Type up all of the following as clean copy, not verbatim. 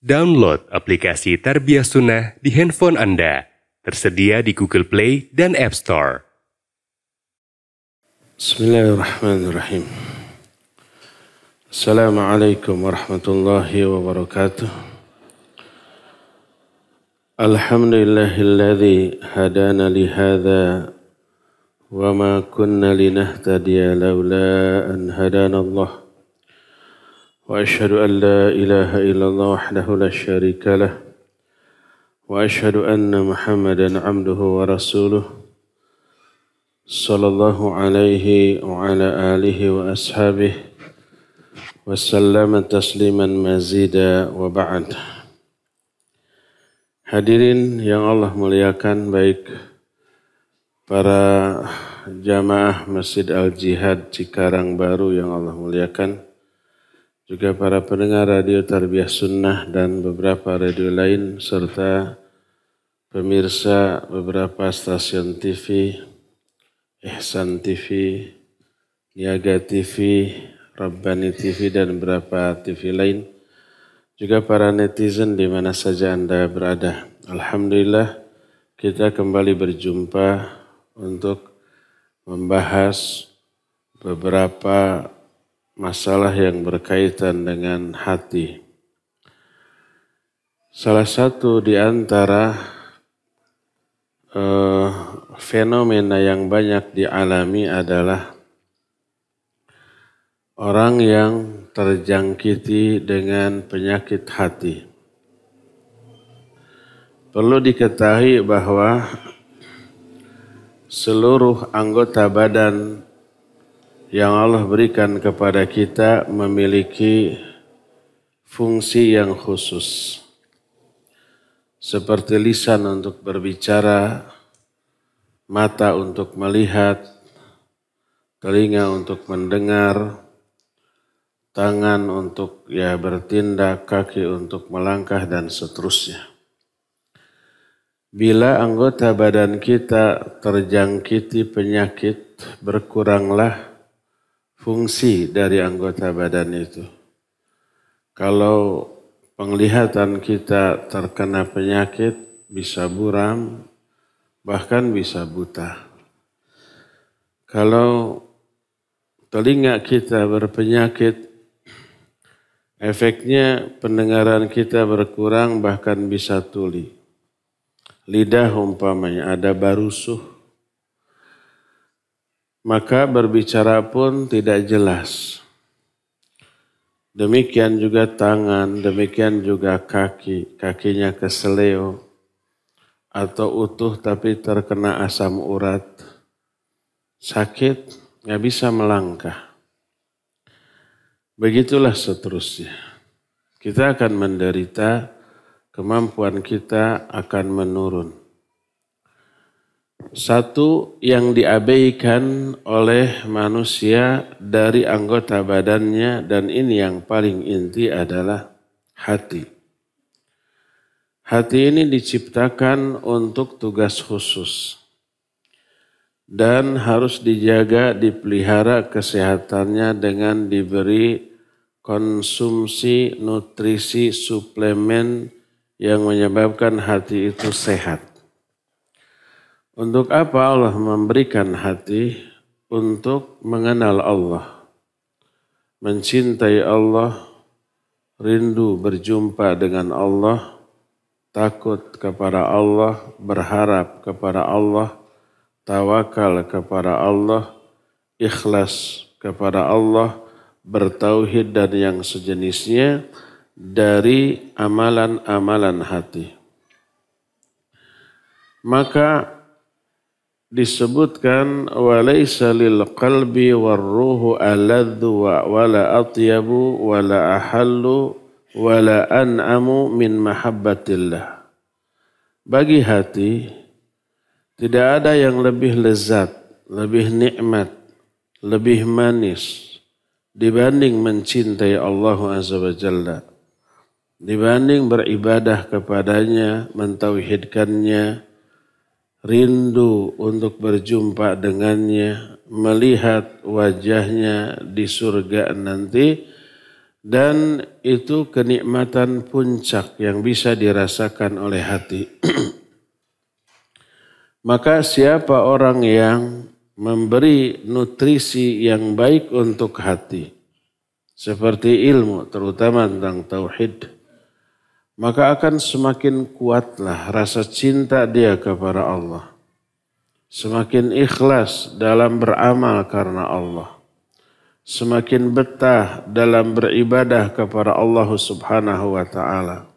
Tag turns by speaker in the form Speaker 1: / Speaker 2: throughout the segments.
Speaker 1: Download aplikasi Tarbiyah Sunnah di handphone Anda. Tersedia di Google Play dan App Store.
Speaker 2: Bismillahirrahmanirrahim. Assalamualaikum warahmatullahi wabarakatuh. Alhamdulillahilladzi hadana lihadza wa ma kunna linahtadiya laula an hadana Allah. وأشهد أن لا إله إلا الله وحده لا شريك له وأشهد أن محمدا عبده ورسوله صلى الله عليه وعلى آله وأصحابه وسلم تسليما مزيدا وبعد. Hadirin yang Allah muliakan, baik para jamaah Masjid Al-Jihad Cikarang Baru yang Allah muliakan, juga para pendengar radio Tarbiyah Sunnah dan beberapa radio lain, serta pemirsa beberapa stasiun TV, Ihsan TV, Niaga TV, Rabbani TV, dan beberapa TV lain. Juga para netizen di mana saja Anda berada. Alhamdulillah, kita kembali berjumpa untuk membahas beberapa masalah yang berkaitan dengan hati. Salah satu di antara fenomena yang banyak dialami adalah orang yang terjangkiti dengan penyakit hati. Perlu diketahui bahwa seluruh anggota badan yang Allah berikan kepada kita memiliki fungsi yang khusus. Seperti lisan untuk berbicara, mata untuk melihat, telinga untuk mendengar, tangan untuk bertindak, kaki untuk melangkah, dan seterusnya. Bila anggota badan kita terjangkiti penyakit, berkuranglah fungsi dari anggota badan itu. Kalau penglihatan kita terkena penyakit, bisa buram, bahkan bisa buta. Kalau telinga kita berpenyakit, efeknya pendengaran kita berkurang, bahkan bisa tuli. Lidah umpamanya ada barusuh, maka berbicara pun tidak jelas. Demikian juga tangan, demikian juga kaki, kakinya keseleo atau utuh tapi terkena asam urat, sakit, nggak bisa melangkah. Begitulah seterusnya. Kita akan menderita, kemampuan kita akan menurun. Satu yang diabaikan oleh manusia dari anggota badannya, dan ini yang paling inti, adalah hati. Hati ini diciptakan untuk tugas khusus dan harus dijaga, dipelihara kesehatannya dengan diberi konsumsi nutrisi suplemen yang menyebabkan hati itu sehat. Untuk apa Allah memberikan hati? Untuk mengenal Allah, mencintai Allah, rindu berjumpa dengan Allah, takut kepada Allah, berharap kepada Allah, tawakal kepada Allah, ikhlas kepada Allah, bertauhid dan yang sejenisnya dari amalan-amalan hati. Maka disebutkan walaysa lil qalbi warruhu aladdu wala atyabu wala ahallu wala an'amu min mahabbatillah. Bagi hati tidak ada yang lebih lezat, lebih nikmat, lebih manis dibanding mencintai Allah Azza wa Jalla, dibanding beribadah kepadanya, mentauhidkannya, rindu untuk berjumpa dengannya, melihat wajahnya di surga nanti, Dan itu kenikmatan puncak yang bisa dirasakan oleh hati. Maka siapa orang yang memberi nutrisi yang baik untuk hati, seperti ilmu terutama tentang tauhid, maka akan semakin kuatlah rasa cinta dia kepada Allah. Semakin ikhlas dalam beramal karena Allah. Semakin betah dalam beribadah kepada Allah Subhanahu wa ta'ala.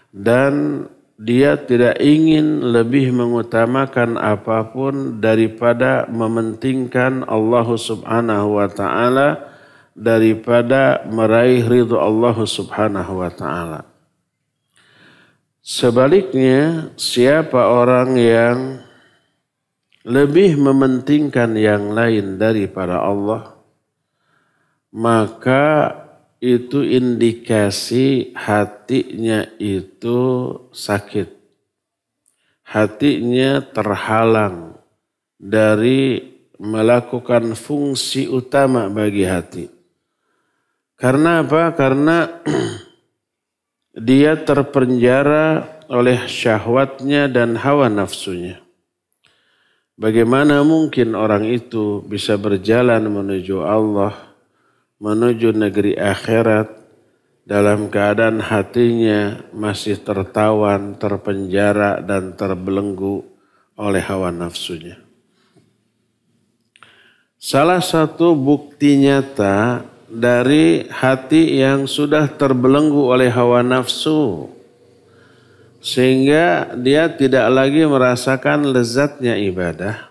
Speaker 2: Dan dia tidak ingin lebih mengutamakan apapun daripada mementingkan Allah Subhanahu wa ta'ala, daripada meraih ridho Allah Subhanahu wa ta'ala. Sebaliknya, siapa orang yang lebih mementingkan yang lain daripada Allah, maka itu indikasi hatinya itu sakit. Hatinya terhalang dari melakukan fungsi utama bagi hati. Karena apa? Karena dia terpenjara oleh syahwatnya dan hawa nafsunya. Bagaimana mungkin orang itu bisa berjalan menuju Allah, menuju negeri akhirat dalam keadaan hatinya masih tertawan, terpenjara dan terbelenggu oleh hawa nafsunya. Salah satu bukti nyata dari hati yang sudah terbelenggu oleh hawa nafsu, sehingga dia tidak lagi merasakan lezatnya ibadah,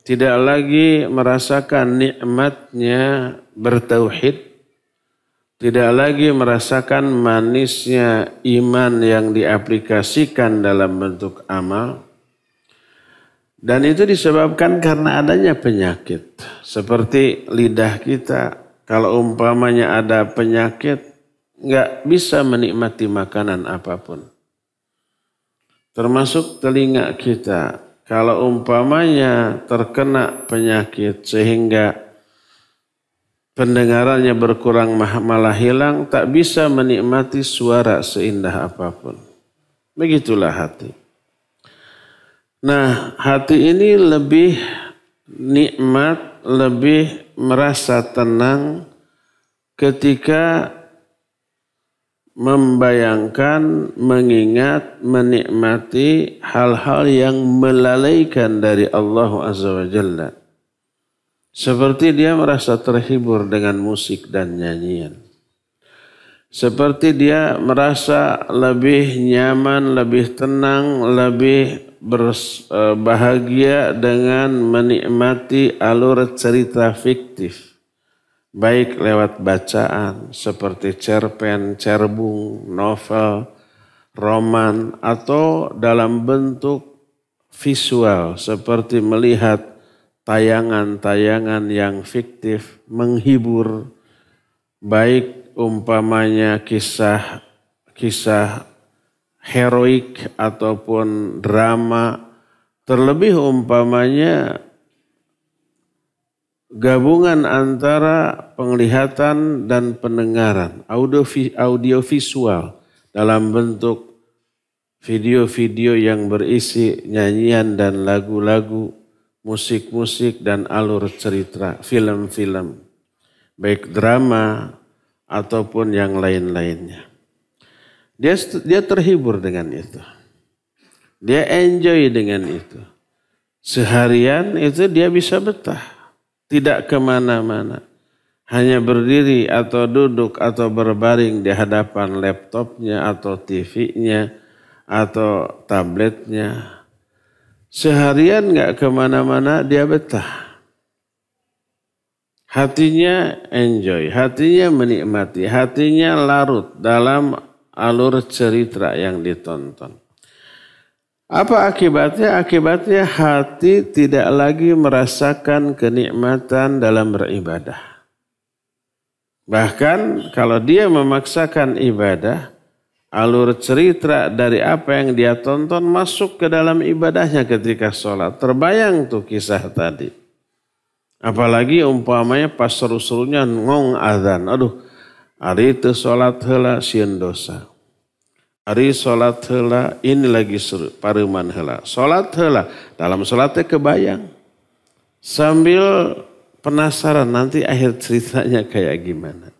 Speaker 2: tidak lagi merasakan nikmatnya bertauhid, tidak lagi merasakan manisnya iman yang diaplikasikan dalam bentuk amal. Dan itu disebabkan karena adanya penyakit. Seperti lidah kita, kalau umpamanya ada penyakit, nggak bisa menikmati makanan apapun. Termasuk telinga kita. Kalau umpamanya terkena penyakit sehingga pendengarannya berkurang malah hilang, tak bisa menikmati suara seindah apapun. Begitulah hati. Nah, hati ini lebih nikmat, lebih merasa tenang ketika membayangkan, mengingat, menikmati hal-hal yang melalaikan dari Allah Azza wa Jalla. Seperti dia merasa terhibur dengan musik dan nyanyian. Seperti dia merasa lebih nyaman, lebih tenang, lebih berbahagia dengan menikmati alur cerita fiktif. Baik lewat bacaan seperti cerpen, cerbung, novel, roman, atau dalam bentuk visual seperti melihat tayangan-tayangan yang fiktif, menghibur, baik umpamanya kisah heroik ataupun drama, terlebih umpamanya gabungan antara penglihatan dan pendengaran, audio visual dalam bentuk video-video yang berisi nyanyian dan lagu-lagu, musik-musik dan alur cerita, film-film, baik drama ataupun yang lain-lainnya. Dia terhibur dengan itu. Dia enjoy dengan itu. Seharian itu dia bisa betah. Tidak kemana-mana. Hanya berdiri atau duduk atau berbaring di hadapan laptopnya atau TV-nya atau tabletnya. Seharian gak kemana-mana dia betah. Hatinya enjoy, hatinya menikmati, hatinya larut dalam alur cerita yang ditonton. Apa akibatnya? Akibatnya hati tidak lagi merasakan kenikmatan dalam beribadah. Bahkan kalau dia memaksakan ibadah, alur cerita dari apa yang dia tonton masuk ke dalam ibadahnya ketika sholat. Terbayang tuh kisah tadi. Apalagi umpamanya pas seru-serunya ngong azan. Aduh, Ari teu salat heula sieun dosa. Ari salat heula ini lagi pareuman heula. Salat heula, dalam salatnya kebayang. Sambil penasaran nanti akhir ceritanya kayak gimana.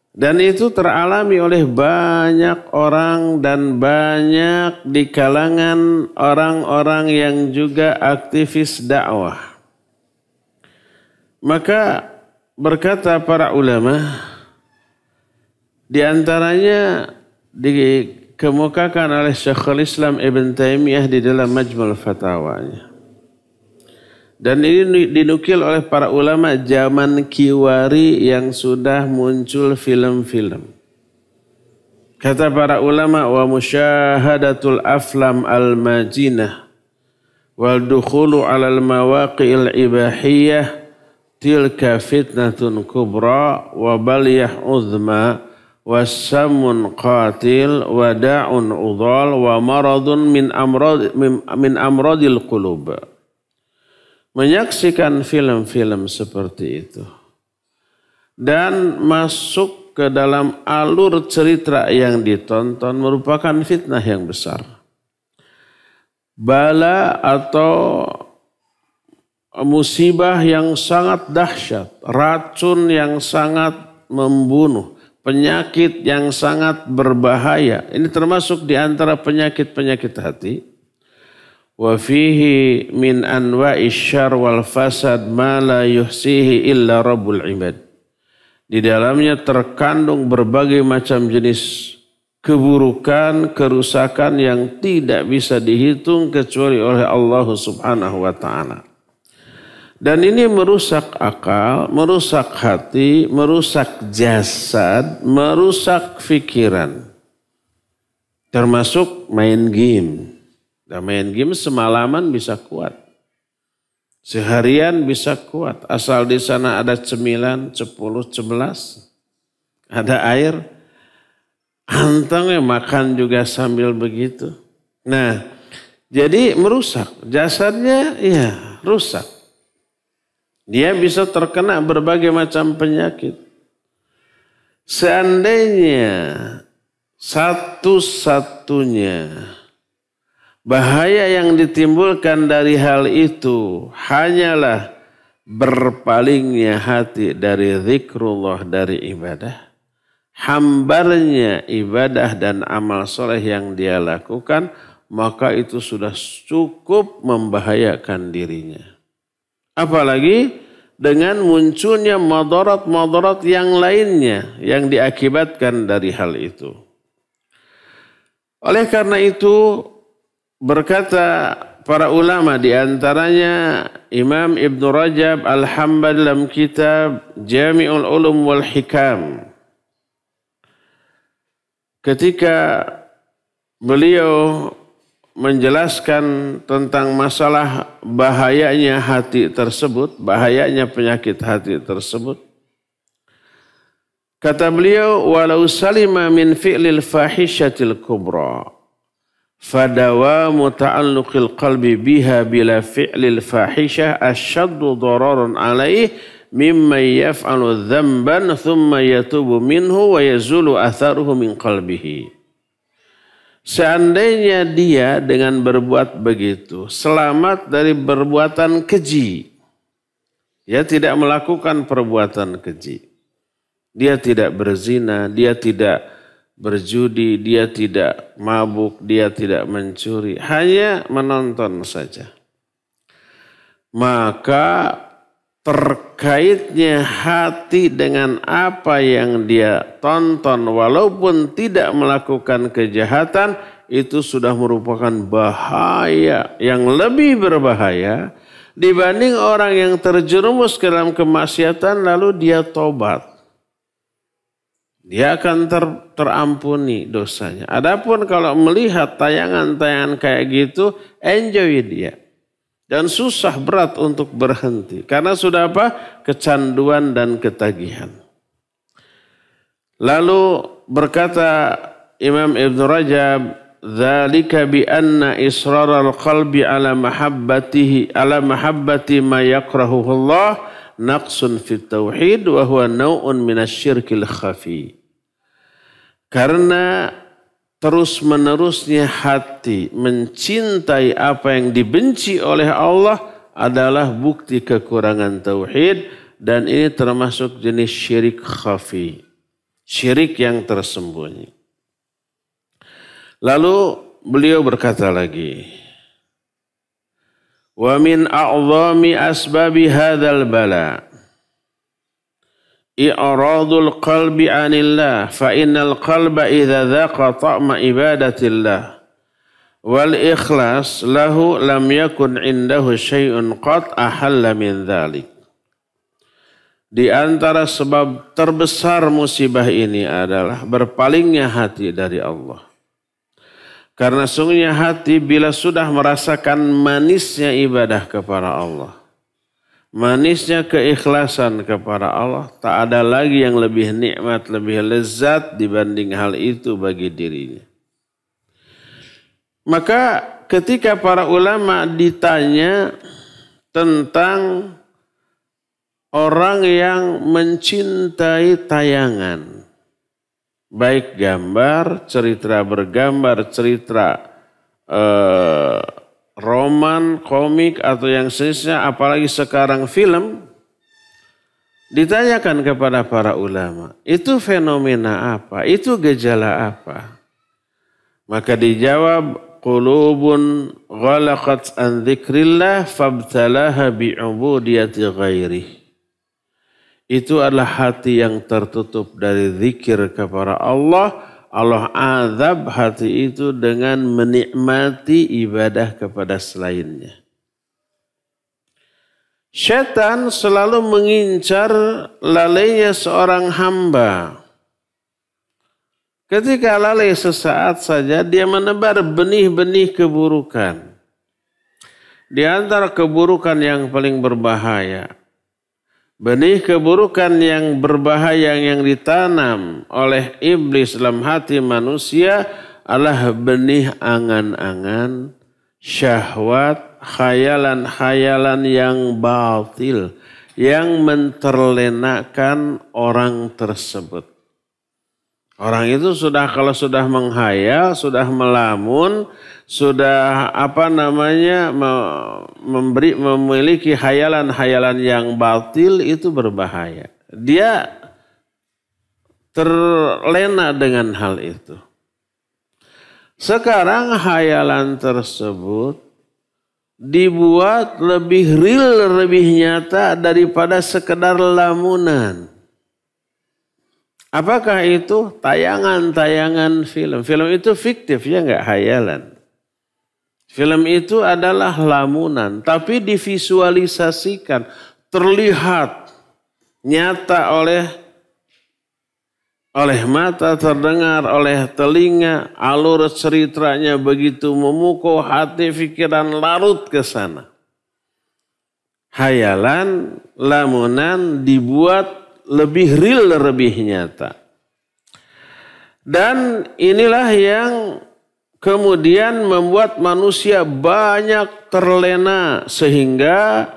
Speaker 2: Dan itu teralami oleh banyak orang dan banyak di kalangan orang-orang yang juga aktivis dakwah. Maka berkata para ulama, di antaranya dikemukakan oleh Syekhul Islam Ibn Taimiyah di dalam Majmu' Fatawanya. Dan ini dinukil oleh para ulama zaman Kiwari yang sudah muncul film-film. Kata para ulama, wa musyahadatul aflam al-majinah wal dukhulu alal mawaqi'il ibahiyah tilka fitnatun kubra wa baliyah uzma wa samun qatil wa da'un udhal wa maradun min amradil qulub. Menyaksikan film-film seperti itu dan masuk ke dalam alur cerita yang ditonton merupakan fitnah yang besar. Bala atau musibah yang sangat dahsyat, racun yang sangat membunuh, penyakit yang sangat berbahaya. Ini termasuk di antara penyakit-penyakit hati. Wa fihi min anwa'ish syarr wal fasad ma la yuhsihi illa rabbul ibad. Di dalamnya terkandung berbagai macam jenis keburukan, kerusakan yang tidak bisa dihitung kecuali oleh Allah Subhanahu wa taala. Dan ini merusak akal, merusak hati, merusak jasad, merusak pikiran. Termasuk main game. Dan main game semalaman bisa kuat. Seharian bisa kuat. Asal di sana ada cemilan 10, 11. Ada air. Antangnya makan juga sambil begitu. Nah, jadi merusak. Jasadnya ya rusak. Dia bisa terkena berbagai macam penyakit. Seandainya satu-satunya bahaya yang ditimbulkan dari hal itu hanyalah berpalingnya hati dari zikrullah, dari ibadah. Hambarnya ibadah dan amal soleh yang dia lakukan, maka itu sudah cukup membahayakan dirinya. Apalagi dengan munculnya madarat-madarat yang lainnya yang diakibatkan dari hal itu. Oleh karena itu, berkata para ulama di antaranya Imam Ibn Rajab Al-Hambali dalam kitab Jami'ul Ulum wal Hikam. Ketika beliau menjelaskan tentang masalah bahayanya hati tersebut, bahayanya penyakit hati tersebut. Kata beliau, walau salima min fi'lil fahishatil kubra. Fadawamu ta'alluqil qalbi biha bila fi'lil fahishah asyaddu dararan alaih mimma yaf'alu dhanban thumma yatubu minhu wa yazulu atharuhu min qalbihi. Seandainya dia dengan berbuat begitu selamat dari perbuatan keji, dia tidak melakukan perbuatan keji, dia tidak berzina, dia tidak berjudi, dia tidak mabuk, dia tidak mencuri, hanya menonton saja. Maka terkaitnya hati dengan apa yang dia tonton walaupun tidak melakukan kejahatan, itu sudah merupakan bahaya yang lebih berbahaya dibanding orang yang terjerumus ke dalam kemaksiatan lalu dia tobat. Dia akan terampuni dosanya. Adapun kalau melihat tayangan-tayangan kayak gitu, enjoy dia. Dan susah berat untuk berhenti. Karena sudah apa? Kecanduan dan ketagihan. Lalu berkata Imam Ibn Rajab, "Dzalika bi anna israral qalbi ala mahabbati ma yakrahuhu Allah naqsun fit tauhid wa huwa naw'un minasyirkil khafi. Karena terus-menerusnya hati mencintai apa yang dibenci oleh Allah adalah bukti kekurangan tauhid, dan ini termasuk jenis syirik khafi, syirik yang tersembunyi. Lalu beliau berkata lagi, wa min a'zami asbabi hadzal bala i'radul qalbi 'anillah fa innal qalba idza dzaqa ta'ma ibadatillah wal ikhlas lahu lam yakun 'indahu syai'un qad ahalla min dzalik. Di antara sebab terbesar musibah ini adalah berpalingnya hati dari Allah. Karena sungguhnya hati bila sudah merasakan manisnya ibadah kepada Allah, manisnya keikhlasan kepada Allah, tak ada lagi yang lebih nikmat, lebih lezat dibanding hal itu bagi dirinya. Maka ketika para ulama ditanya tentang orang yang mencintai tayangan, baik gambar, cerita bergambar, cerita roman, komik atau yang sejenisnya, apalagi sekarang film, ditanyakan kepada para ulama, itu fenomena apa? Itu gejala apa? Maka dijawab, qulubun ghalaqat an dzikrillah fabtalaha bi'ubudiyati ghairihi. Itu adalah hati yang tertutup dari zikir kepada Allah. Allah azab hati itu dengan menikmati ibadah kepada selainnya. Syaitan selalu mengincar lalainya seorang hamba. Ketika lalai sesaat saja, dia menebar benih-benih keburukan. Di antara keburukan yang paling berbahaya, benih keburukan yang berbahaya yang ditanam oleh iblis dalam hati manusia adalah benih angan-angan, syahwat, khayalan-khayalan yang batil, yang menterlenakan orang tersebut. Orang itu kalau sudah menghayal, sudah melamun, sudah memiliki hayalan-hayalan yang batil, itu berbahaya. Dia terlena dengan hal itu. Sekarang hayalan tersebut dibuat lebih real, lebih nyata daripada sekedar lamunan. Apakah itu? Tayangan-tayangan film. Film itu fiktif, ya enggak, hayalan. Film itu adalah lamunan, tapi divisualisasikan, terlihat nyata oleh mata, terdengar oleh telinga, alur ceritanya begitu memukau hati, pikiran larut ke sana. Hayalan, lamunan dibuat lebih real, lebih nyata. Dan inilah yang kemudian membuat manusia banyak terlena sehingga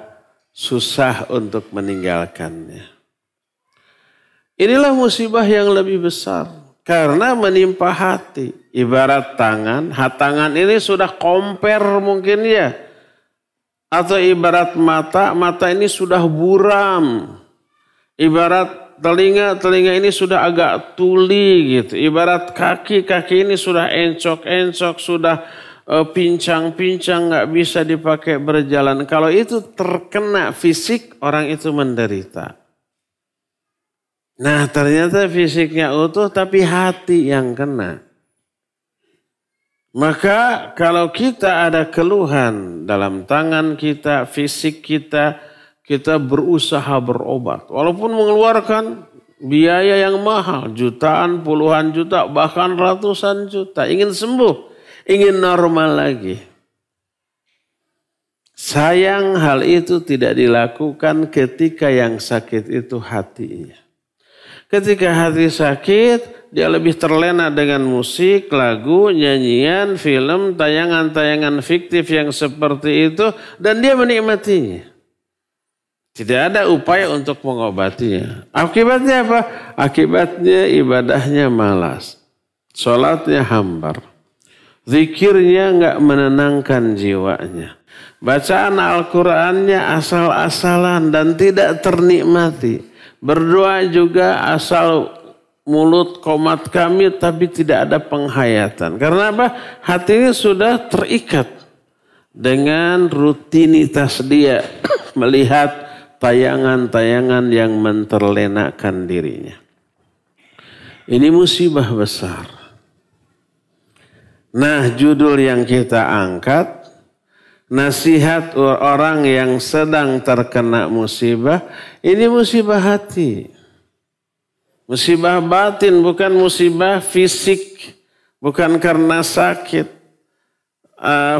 Speaker 2: susah untuk meninggalkannya. Inilah musibah yang lebih besar karena menimpa hati. Ibarat tangan, tangan ini sudah komper mungkin ya. Atau ibarat mata, mata ini sudah buram. Ibarat telinga ini sudah agak tuli gitu. Ibarat kaki ini sudah encok-encok, sudah pincang-pincang, nggak bisa dipakai berjalan. Kalau itu terkena fisik, orang itu menderita. Nah, ternyata fisiknya utuh tapi hati yang kena. Maka kalau kita ada keluhan dalam tangan kita, fisik kita berusaha berobat. Walaupun mengeluarkan biaya yang mahal, jutaan, puluhan juta, bahkan ratusan juta. Ingin sembuh, ingin normal lagi. Sayang hal itu tidak dilakukan ketika yang sakit itu hatinya. Ketika hati sakit, dia lebih terlena dengan musik, lagu, nyanyian, film, tayangan-tayangan fiktif yang seperti itu, dan dia menikmatinya. Tidak ada upaya untuk mengobatinya. Akibatnya apa? Akibatnya ibadahnya malas. Sholatnya hambar. Zikirnya nggak menenangkan jiwanya. Bacaan Al-Qur'annya asal-asalan dan tidak ternikmati. Berdoa juga asal mulut komat kami tapi tidak ada penghayatan. Karena apa? Hatinya sudah terikat dengan rutinitas dia melihat tayangan-tayangan yang menterlenakkan dirinya. Ini musibah besar. Nah, judul yang kita angkat, nasihat orang yang sedang terkena musibah, ini musibah hati. Musibah batin, bukan musibah fisik, bukan karena sakit.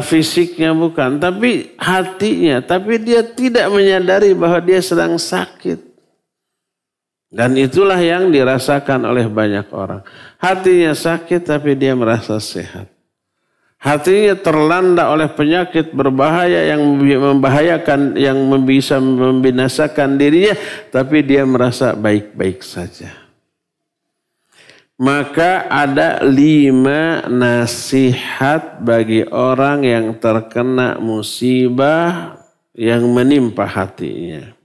Speaker 2: Fisiknya bukan, tapi hatinya. Tapi dia tidak menyadari bahwa dia sedang sakit. Dan itulah yang dirasakan oleh banyak orang. Hatinya sakit tapi dia merasa sehat. Hatinya terlanda oleh penyakit berbahaya yang membahayakan, yang bisa membinasakan dirinya, tapi dia merasa baik-baik saja. Maka ada 5 nasihat bagi orang yang terkena musibah yang menimpa hatinya.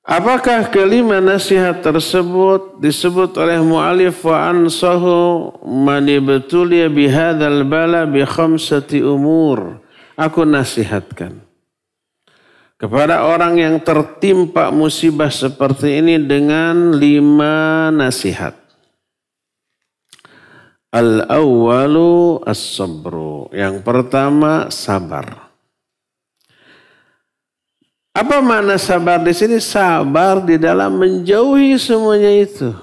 Speaker 2: Apakah kelima nasihat tersebut disebut oleh mu'alif wa ansahu man ibtuliya bihadzal bala bi 5 umur. Aku nasihatkan kepada orang yang tertimpa musibah seperti ini dengan 5 nasihat. Al-awwalu as-sabru. Yang pertama sabar. Apa makna sabar di sini? Sabar di dalam menjauhi semuanya itu.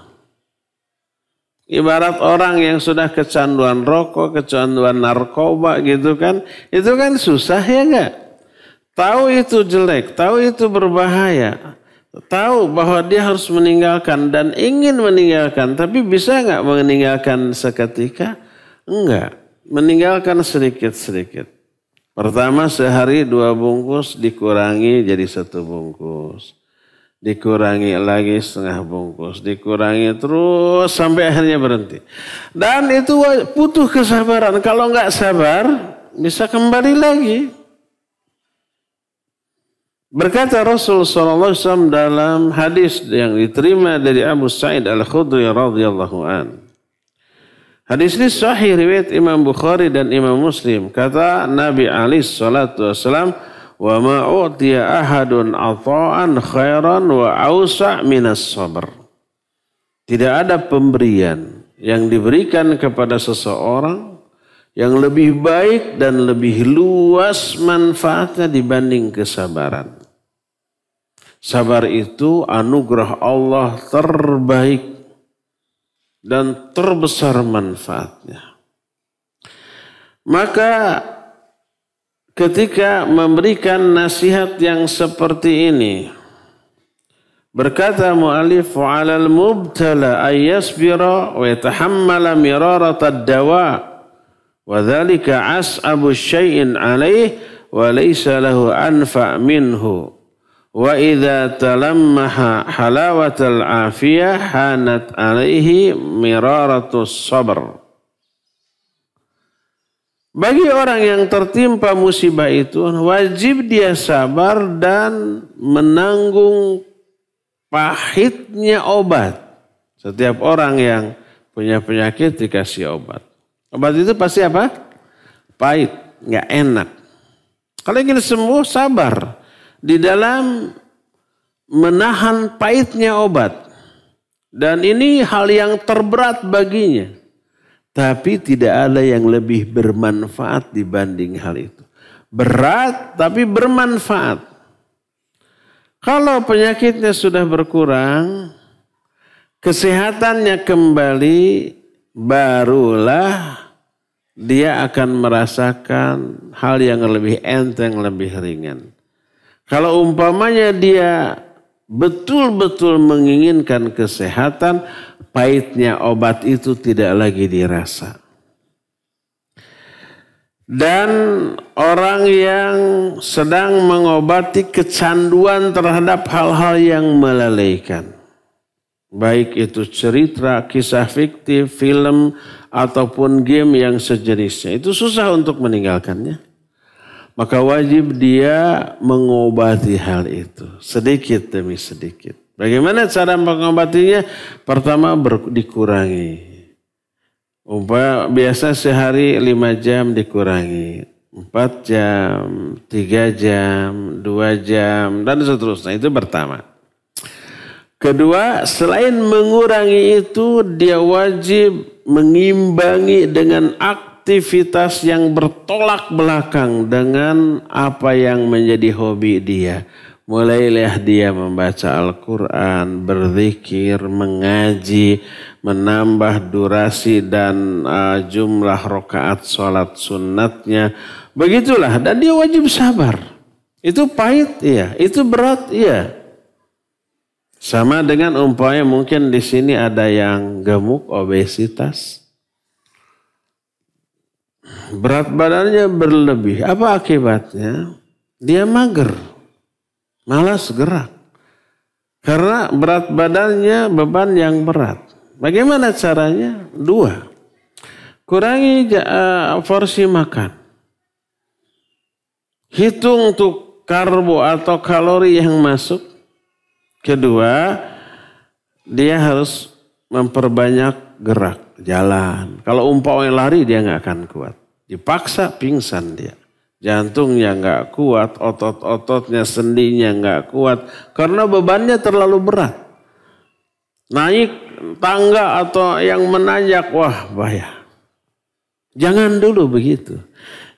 Speaker 2: Ibarat orang yang sudah kecanduan rokok, kecanduan narkoba gitu kan. Itu kan susah ya enggak? Tahu itu jelek, tahu itu berbahaya. Tahu bahwa dia harus meninggalkan dan ingin meninggalkan. Tapi bisa enggak meninggalkan seketika? Enggak. Meninggalkan sedikit-sedikit. Pertama sehari 2 bungkus dikurangi jadi 1 bungkus. Dikurangi lagi 1/2 bungkus. Dikurangi terus sampai akhirnya berhenti. Dan itu butuh kesabaran. Kalau enggak sabar bisa kembali lagi. Berkata Rasul SAW dalam hadis yang diterima dari Abu Sa'id Al-Khudri radhiyallahu an. Hadis ini sahih riwayat Imam Bukhari dan Imam Muslim. Kata Nabi alaihi salatu wasallam, "Wa ma utiya ahadun ata'an khairan wa awsa' minas sabr." Tidak ada pemberian yang diberikan kepada seseorang yang lebih baik dan lebih luas manfaatnya dibanding kesabaran. Sabar itu anugerah Allah terbaik dan terbesar manfaatnya. Maka ketika memberikan nasihat yang seperti ini, berkata mu'alif, "Wa'alal mubtala ayyasbira wa yatahammala miraratad dawa wa dhalika as'abu syai'in alaih wa laysa lahu anfa' minhu. Wa idza talammaha halawatal afiyah hanat alaihi miraratus sabr." Bagi orang yang tertimpa musibah itu wajib dia sabar dan menanggung pahitnya obat. Setiap orang yang punya penyakit dikasih obat. Obat itu pasti apa? Pahit, nggak enak. Kalau ingin sembuh sabar di dalam menahan pahitnya obat. Dan ini hal yang terberat baginya. Tapi tidak ada yang lebih bermanfaat dibanding hal itu. Berat tapi bermanfaat. Kalau penyakitnya sudah berkurang, kesehatannya kembali, barulah dia akan merasakan hal yang lebih enteng, lebih ringan. Kalau umpamanya dia betul-betul menginginkan kesehatan, pahitnya obat itu tidak lagi dirasa. dan orang yang sedang mengobati kecanduan terhadap hal-hal yang melalaikan. Baik itu cerita, kisah fiktif, film, ataupun game yang sejenisnya. Itu susah untuk meninggalkannya. Maka wajib dia mengobati hal itu. Sedikit demi sedikit. Bagaimana cara mengobatinya? Pertama dikurangi. Biasa sehari 5 jam dikurangi. 4 jam, 3 jam, 2 jam, dan seterusnya. Itu pertama. Kedua, selain mengurangi itu, dia wajib mengimbangi dengan aktivitas yang bertolak belakang dengan apa yang menjadi hobi dia. Mulailah dia membaca Al-Quran, berzikir, mengaji, menambah durasi dan jumlah rakaat sholat sunnatnya. Begitulah, dan dia wajib sabar. Itu pahit, iya. Itu berat, iya. Sama dengan umpamanya mungkin di sini ada yang gemuk, obesitas. Berat badannya berlebih. Apa akibatnya? Dia mager. Malas gerak. Karena berat badannya beban yang berat. Bagaimana caranya? 2. Kurangi porsi makan. Hitung untuk karbo atau kalori yang masuk. Kedua, dia harus memperbanyak gerak, jalan. Kalau umpamanya lari dia nggak akan kuat. Dipaksa pingsan dia. Jantungnya nggak kuat, otot-ototnya, sendinya nggak kuat. Karena bebannya terlalu berat. Naik tangga atau yang menanjak, wah bahaya. Jangan dulu begitu.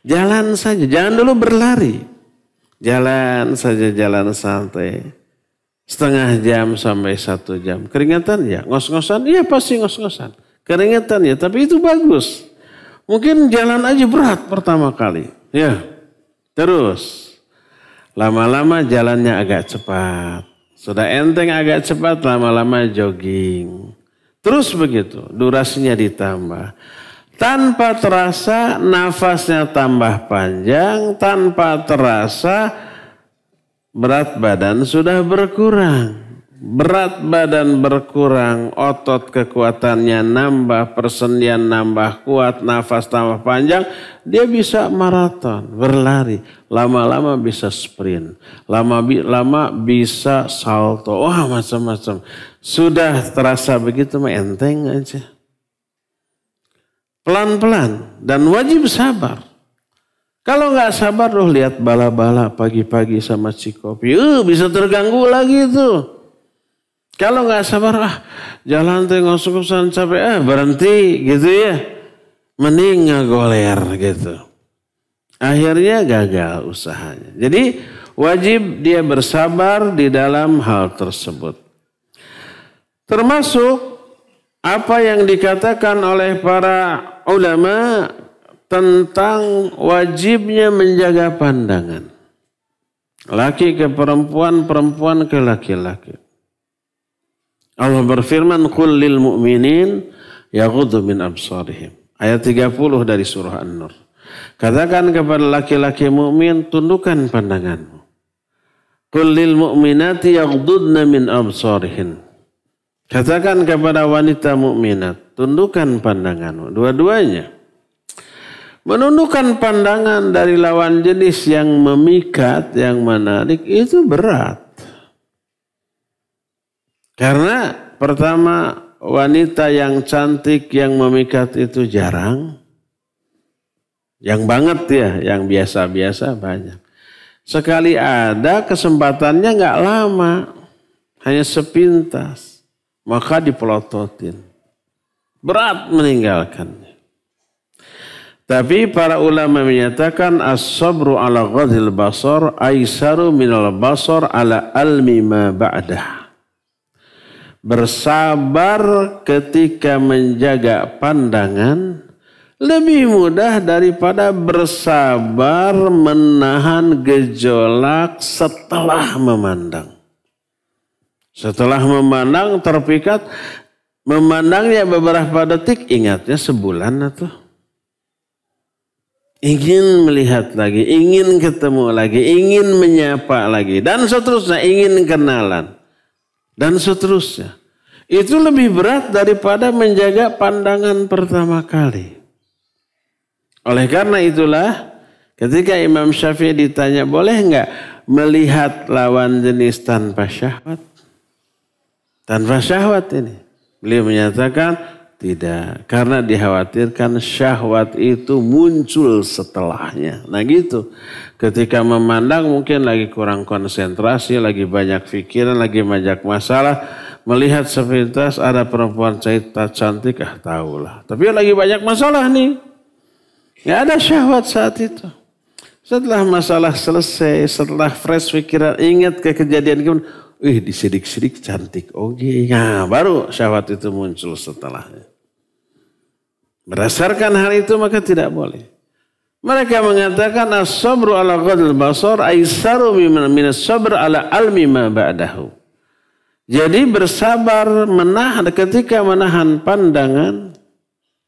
Speaker 2: Jalan saja, jangan dulu berlari. Jalan saja, jalan santai. Setengah jam sampai 1 jam. Keringatan ya, ngos-ngosan, iya pasti ngos-ngosan. Keringatan ya, tapi itu bagus. Mungkin jalan aja berat pertama kali. Ya, terus. Lama-lama jalannya agak cepat. Sudah enteng agak cepat, lama-lama jogging. Terus begitu, durasinya ditambah. Tanpa terasa nafasnya tambah panjang, tanpa terasa berat badan sudah berkurang. Berat badan berkurang, otot kekuatannya nambah, persendian nambah kuat, nafas tambah panjang. Dia bisa maraton, berlari. Lama-lama bisa sprint. Lama bisa salto. Wah macam-macam. Sudah terasa begitu mah enteng aja. Pelan-pelan dan wajib sabar. Kalau nggak sabar loh lihat bala-bala pagi-pagi sama Cikopi, bisa terganggu lagi tuh. Kalau nggak sabar, jalan teh ngos-ngosan capek, berhenti gitu ya. Mending ngagoler gitu. Akhirnya gagal usahanya. Jadi wajib dia bersabar di dalam hal tersebut. Termasuk apa yang dikatakan oleh para ulama tentang wajibnya menjaga pandangan. Laki ke perempuan, perempuan ke laki-laki. Allah berfirman, "Qul lil mu'minin yaghuddu min absarihim." Ayat 30 dari surah An-Nur. Katakan kepada laki-laki mukmin, tundukkan pandanganmu. Qul lil mu'minati yaghuddna min absarihin. Katakan kepada wanita mukminat, tundukkan pandanganmu. Dua-duanya. Menundukkan pandangan dari lawan jenis yang memikat, yang menarik, itu berat. Karena pertama, wanita yang cantik, yang memikat itu jarang. Yang banget ya, yang biasa-biasa banyak. Sekali ada kesempatannya nggak lama, hanya sepintas. Maka dipelototin. Berat meninggalkannya. Tapi para ulama menyatakan as-sabru ala ghadhil basar aisaru minal basar ala almi ma ba'dah. Bersabar ketika menjaga pandangan lebih mudah daripada bersabar menahan gejolak setelah memandang. Setelah memandang terpikat, memandangnya beberapa detik, ingatnya sebulan atau ingin melihat lagi, ingin ketemu lagi, ingin menyapa lagi, dan seterusnya, ingin kenalan, dan seterusnya. Itu lebih berat daripada menjaga pandangan pertama kali. Oleh karena itulah, ketika Imam Syafi'i ditanya, boleh enggak melihat lawan jenis tanpa syahwat? Tanpa syahwat ini. Beliau menyatakan, tidak, karena dikhawatirkan syahwat itu muncul setelahnya. Nah gitu, ketika memandang mungkin lagi kurang konsentrasi, lagi banyak pikiran, lagi banyak masalah. Melihat sepintas ada perempuan cantik, tahulah. Tapi lagi banyak masalah nih. Gak ada syahwat saat itu. Setelah masalah selesai, setelah fresh pikiran, ingat ke kejadian kemudian, disidik-sidik cantik. Nah, baru syahwat itu muncul setelahnya. Berdasarkan hal itu maka tidak boleh. Mereka mengatakan as-sabru ala ghadil basar aisaru min as-sabr ala almi ma ba'dahu. Jadi bersabar ketika menahan pandangan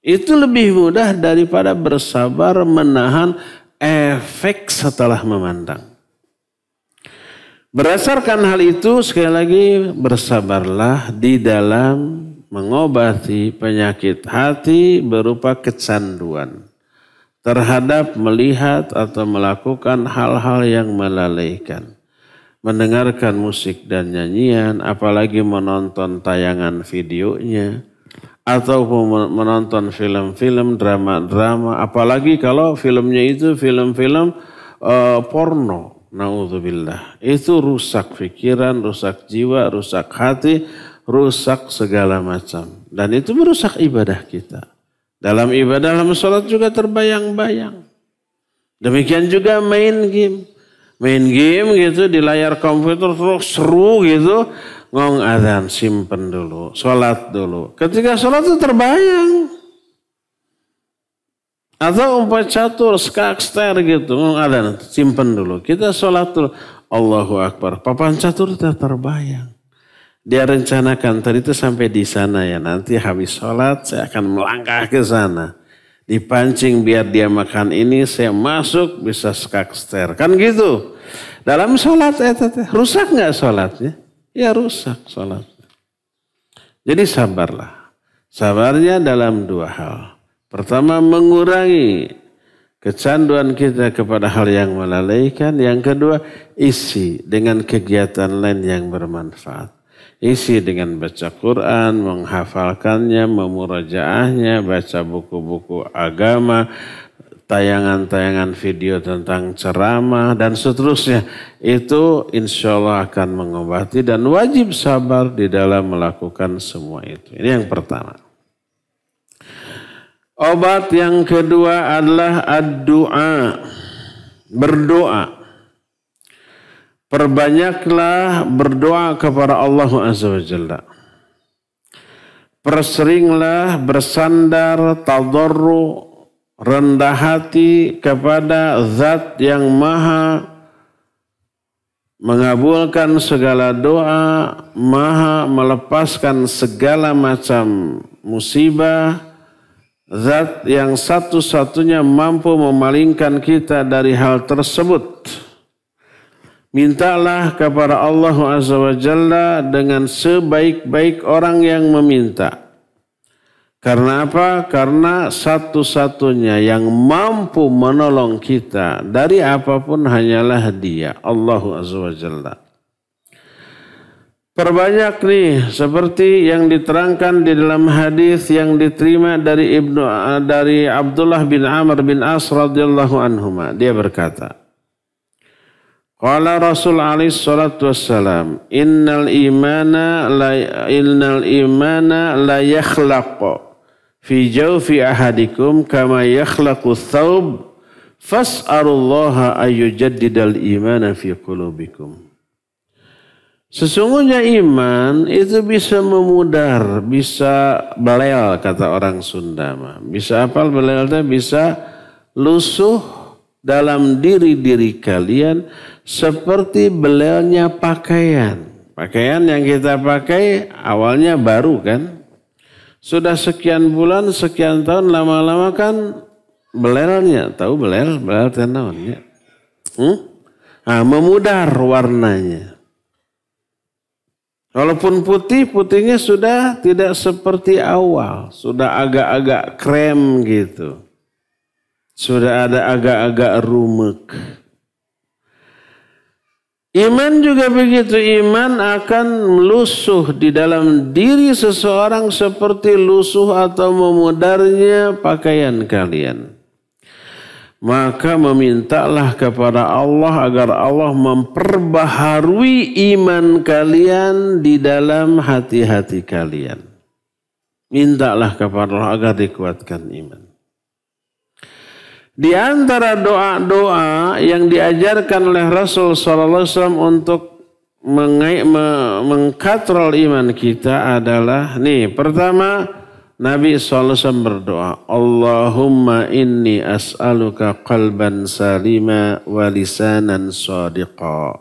Speaker 2: itu lebih mudah daripada bersabar menahan efek setelah memandang. Berdasarkan hal itu sekali lagi bersabarlah di dalam mengobati penyakit hati berupa kecanduan terhadap melihat atau melakukan hal-hal yang melalaikan. Mendengarkan musik dan nyanyian, apalagi menonton tayangan videonya, atau menonton film-film, drama-drama, apalagi kalau filmnya itu film-film porno. Na'udzubillah. Itu rusak pikiran, rusak jiwa, rusak hati, rusak segala macam. Dan itu merusak ibadah kita. Dalam ibadah, dalam sholat juga terbayang-bayang. Demikian juga main game. Main game gitu di layar komputer terus seru gitu. Ngong adzan, simpen dulu. Sholat dulu. Ketika sholat itu terbayang. Atau umpah catur, skakster gitu. Ngong adzan, simpen dulu. Kita sholat dulu. Allahu Akbar. Papan catur itu terbayang. Dia rencanakan tadi itu sampai di sana ya. Nanti habis sholat saya akan melangkah ke sana. Dipancing biar dia makan ini, saya masuk bisa skakster. Kan gitu. Dalam sholat, rusak nggak sholatnya? Ya rusak sholatnya. Jadi sabarlah. Sabarnya dalam dua hal. Pertama mengurangi kecanduan kita kepada hal yang melalaikan. Yang kedua isi dengan kegiatan lain yang bermanfaat. Isi dengan baca Quran, menghafalkannya, memurajaahnya, baca buku-buku agama, tayangan-tayangan video tentang ceramah, dan seterusnya. Itu insya Allah akan mengobati dan wajib sabar di dalam melakukan semua itu. Ini yang pertama. Obat yang kedua adalah ad-du'a, berdoa. Perbanyaklah berdoa kepada Allah Azza wa Jalla. Perseringlah bersandar, tadarru, rendah hati kepada Zat yang Maha mengabulkan segala doa, Maha melepaskan segala macam musibah, Zat yang satu-satunya mampu memalingkan kita dari hal tersebut. Mintalah kepada Allah Azza wa Jalla dengan sebaik-baik orang yang meminta. Karena apa? Karena satu-satunya yang mampu menolong kita dari apapun hanyalah Dia, Allah Azza wa Jalla. Perbanyak nih seperti yang diterangkan di dalam hadis yang diterima dari Abdullah bin Amr bin As radhiyallahu anhuma. Dia berkata, qala Rasul alaihi salatu wassalam, innal imana la yakhlaqu fi jawfi ahadikum kama yakhlaqu thawb fas'alullaha ayyujaddidal imana fi qulubikum. Sesungguhnya iman itu bisa memudar, bisa belel kata orang Sunda. Bisa apa belel? Bisa lusuh dalam diri-diri kalian seperti belelnya pakaian. Pakaian yang kita pakai awalnya baru kan. Sudah sekian bulan, sekian tahun, lama-lama kan belelnya, tahu belel teh naonnya? Memudar warnanya. Walaupun putihnya sudah tidak seperti awal, sudah agak-agak krem gitu. Sudah ada agak-agak rumek. Iman juga begitu, iman akan melusuh di dalam diri seseorang seperti lusuh atau memudarnya pakaian kalian. Maka memintalah kepada Allah agar Allah memperbaharui iman kalian di dalam hati-hati kalian. Mintalah kepada Allah agar dikuatkan iman. Di antara doa-doa yang diajarkan oleh Rasul SAW untuk mengkatrol iman kita adalah, pertama Nabi SAW berdoa, Allahumma inni as'aluka qalban salima wa lisanan sadiqa.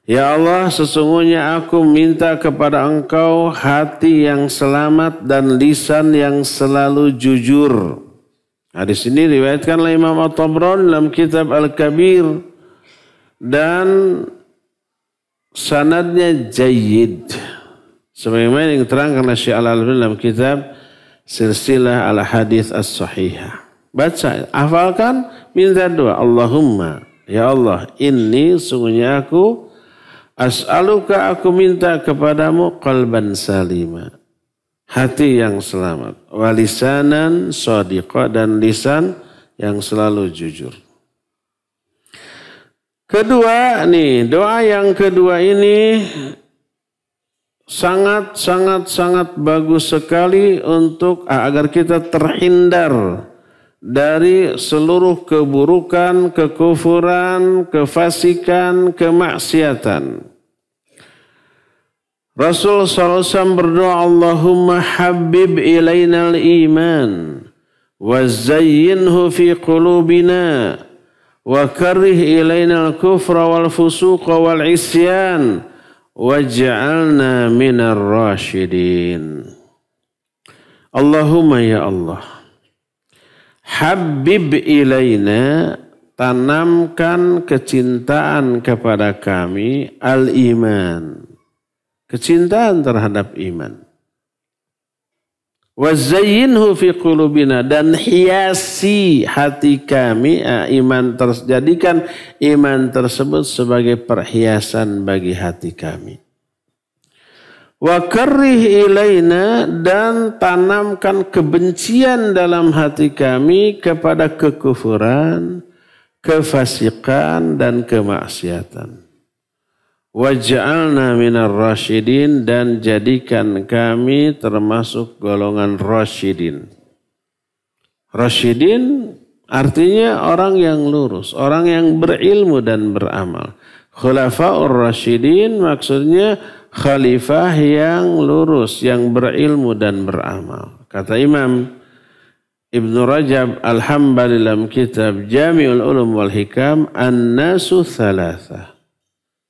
Speaker 2: Ya Allah, sesungguhnya aku minta kepada Engkau hati yang selamat dan lisan yang selalu jujur. Hadis ini diriwayatkan oleh Imam At-Tabrani dalam kitab Al-Kabir dan sanadnya jayyid. Sebagaimana yang diterangkan oleh Syekh Al-Albani dalam kitab Silsilah Al-Hadits As-Sahihah. Baca, hafalkan, minta doa. Allahumma, ya Allah, inni sungguhnya aku as'aluka, aku minta kepadamu qalban salima, hati yang selamat, walisanan shadiqa, dan lisan yang selalu jujur. Kedua doa yang kedua ini sangat bagus sekali untuk agar kita terhindar dari seluruh keburukan, kekufuran, kefasikan, kemaksiatan. Rasul SAW berdoa, Allahumma habib ilaina al-iman wa zayyinhu fi qulubina wa karrih ilaina al-kufra wal fusuqa wal isyan waj'alna minar rasyidin. Allahumma ya Allah, habib ilaina, tanamkan kecintaan kepada kami, al-iman, kecintaan terhadap iman. Wazayyinhu fi qulubina, dan hiasi hati kami jadikan iman tersebut sebagai perhiasan bagi hati kami. Wa karrih ilaina, dan tanamkan kebencian dalam hati kami kepada kekufuran, kefasikan, dan kemaksiatan. Waj'alna minar rasyidin, dan jadikan kami termasuk golongan rasyidin. Rasyidin artinya orang yang lurus, orang yang berilmu dan beramal. Khulafaur rasyidin maksudnya khalifah yang lurus, yang berilmu dan beramal. Kata Imam Ibn Rajab Al-Hambali dalam kitab Jami'ul Ulum wal Hikam, an-nasu thalathah.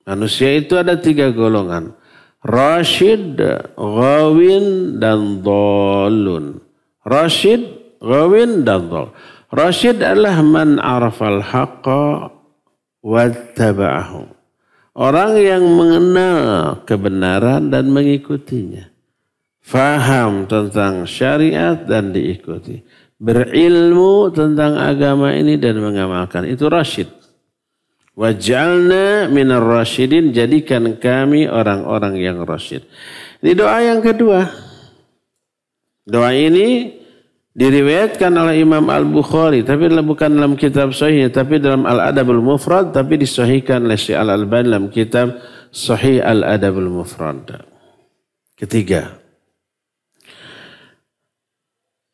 Speaker 2: Manusia itu ada 3 golongan. Rasyid, ghawin, dan dhalun. Rasyid, ghawin, dan dhal. Rasyid adalah man arafal haqqa wattaba'ahu. Orang yang mengenal kebenaran dan mengikutinya. Faham tentang syariat dan diikuti. Berilmu tentang agama ini dan mengamalkan. Itu rasyid. Waj'alna minar rasyidin, jadikan kami orang-orang yang rasyid. Ini doa yang kedua. Doa ini diriwayatkan oleh Imam Al-Bukhari, tapi bukan dalam kitab sahihnya, tapi dalam Al-Adabul Mufrad, tapi disahihkan oleh Syekh Al-Albani dalam kitab Sahih Al-Adabul Mufrad. Ketiga,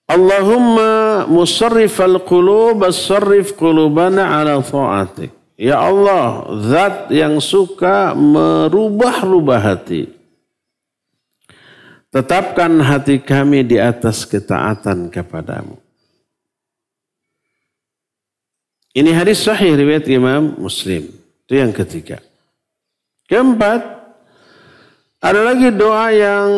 Speaker 2: Allahumma musarrifal qulub, sarrif qulubana ala ta'atik. Ya Allah, zat yang suka merubah-rubah hati, tetapkan hati kami di atas ketaatan kepadamu. Ini hadis sahih riwayat Imam Muslim. Itu yang ketiga. Keempat, ada lagi doa yang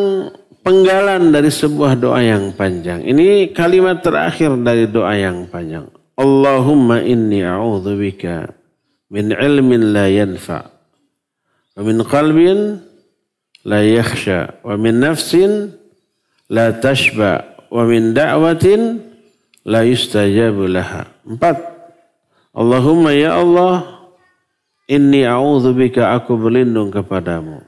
Speaker 2: penggalan dari sebuah doa yang panjang. Ini kalimat terakhir dari doa yang panjang. Allahumma inni a'udzubika min ilmin la yanfa' wa min qalbin la yakhsha wa min nafsin la tashba wa min da'watin la yustajabu laha. 4. Allahumma ya Allah, inni a'udzubika, aku berlindung kepadamu.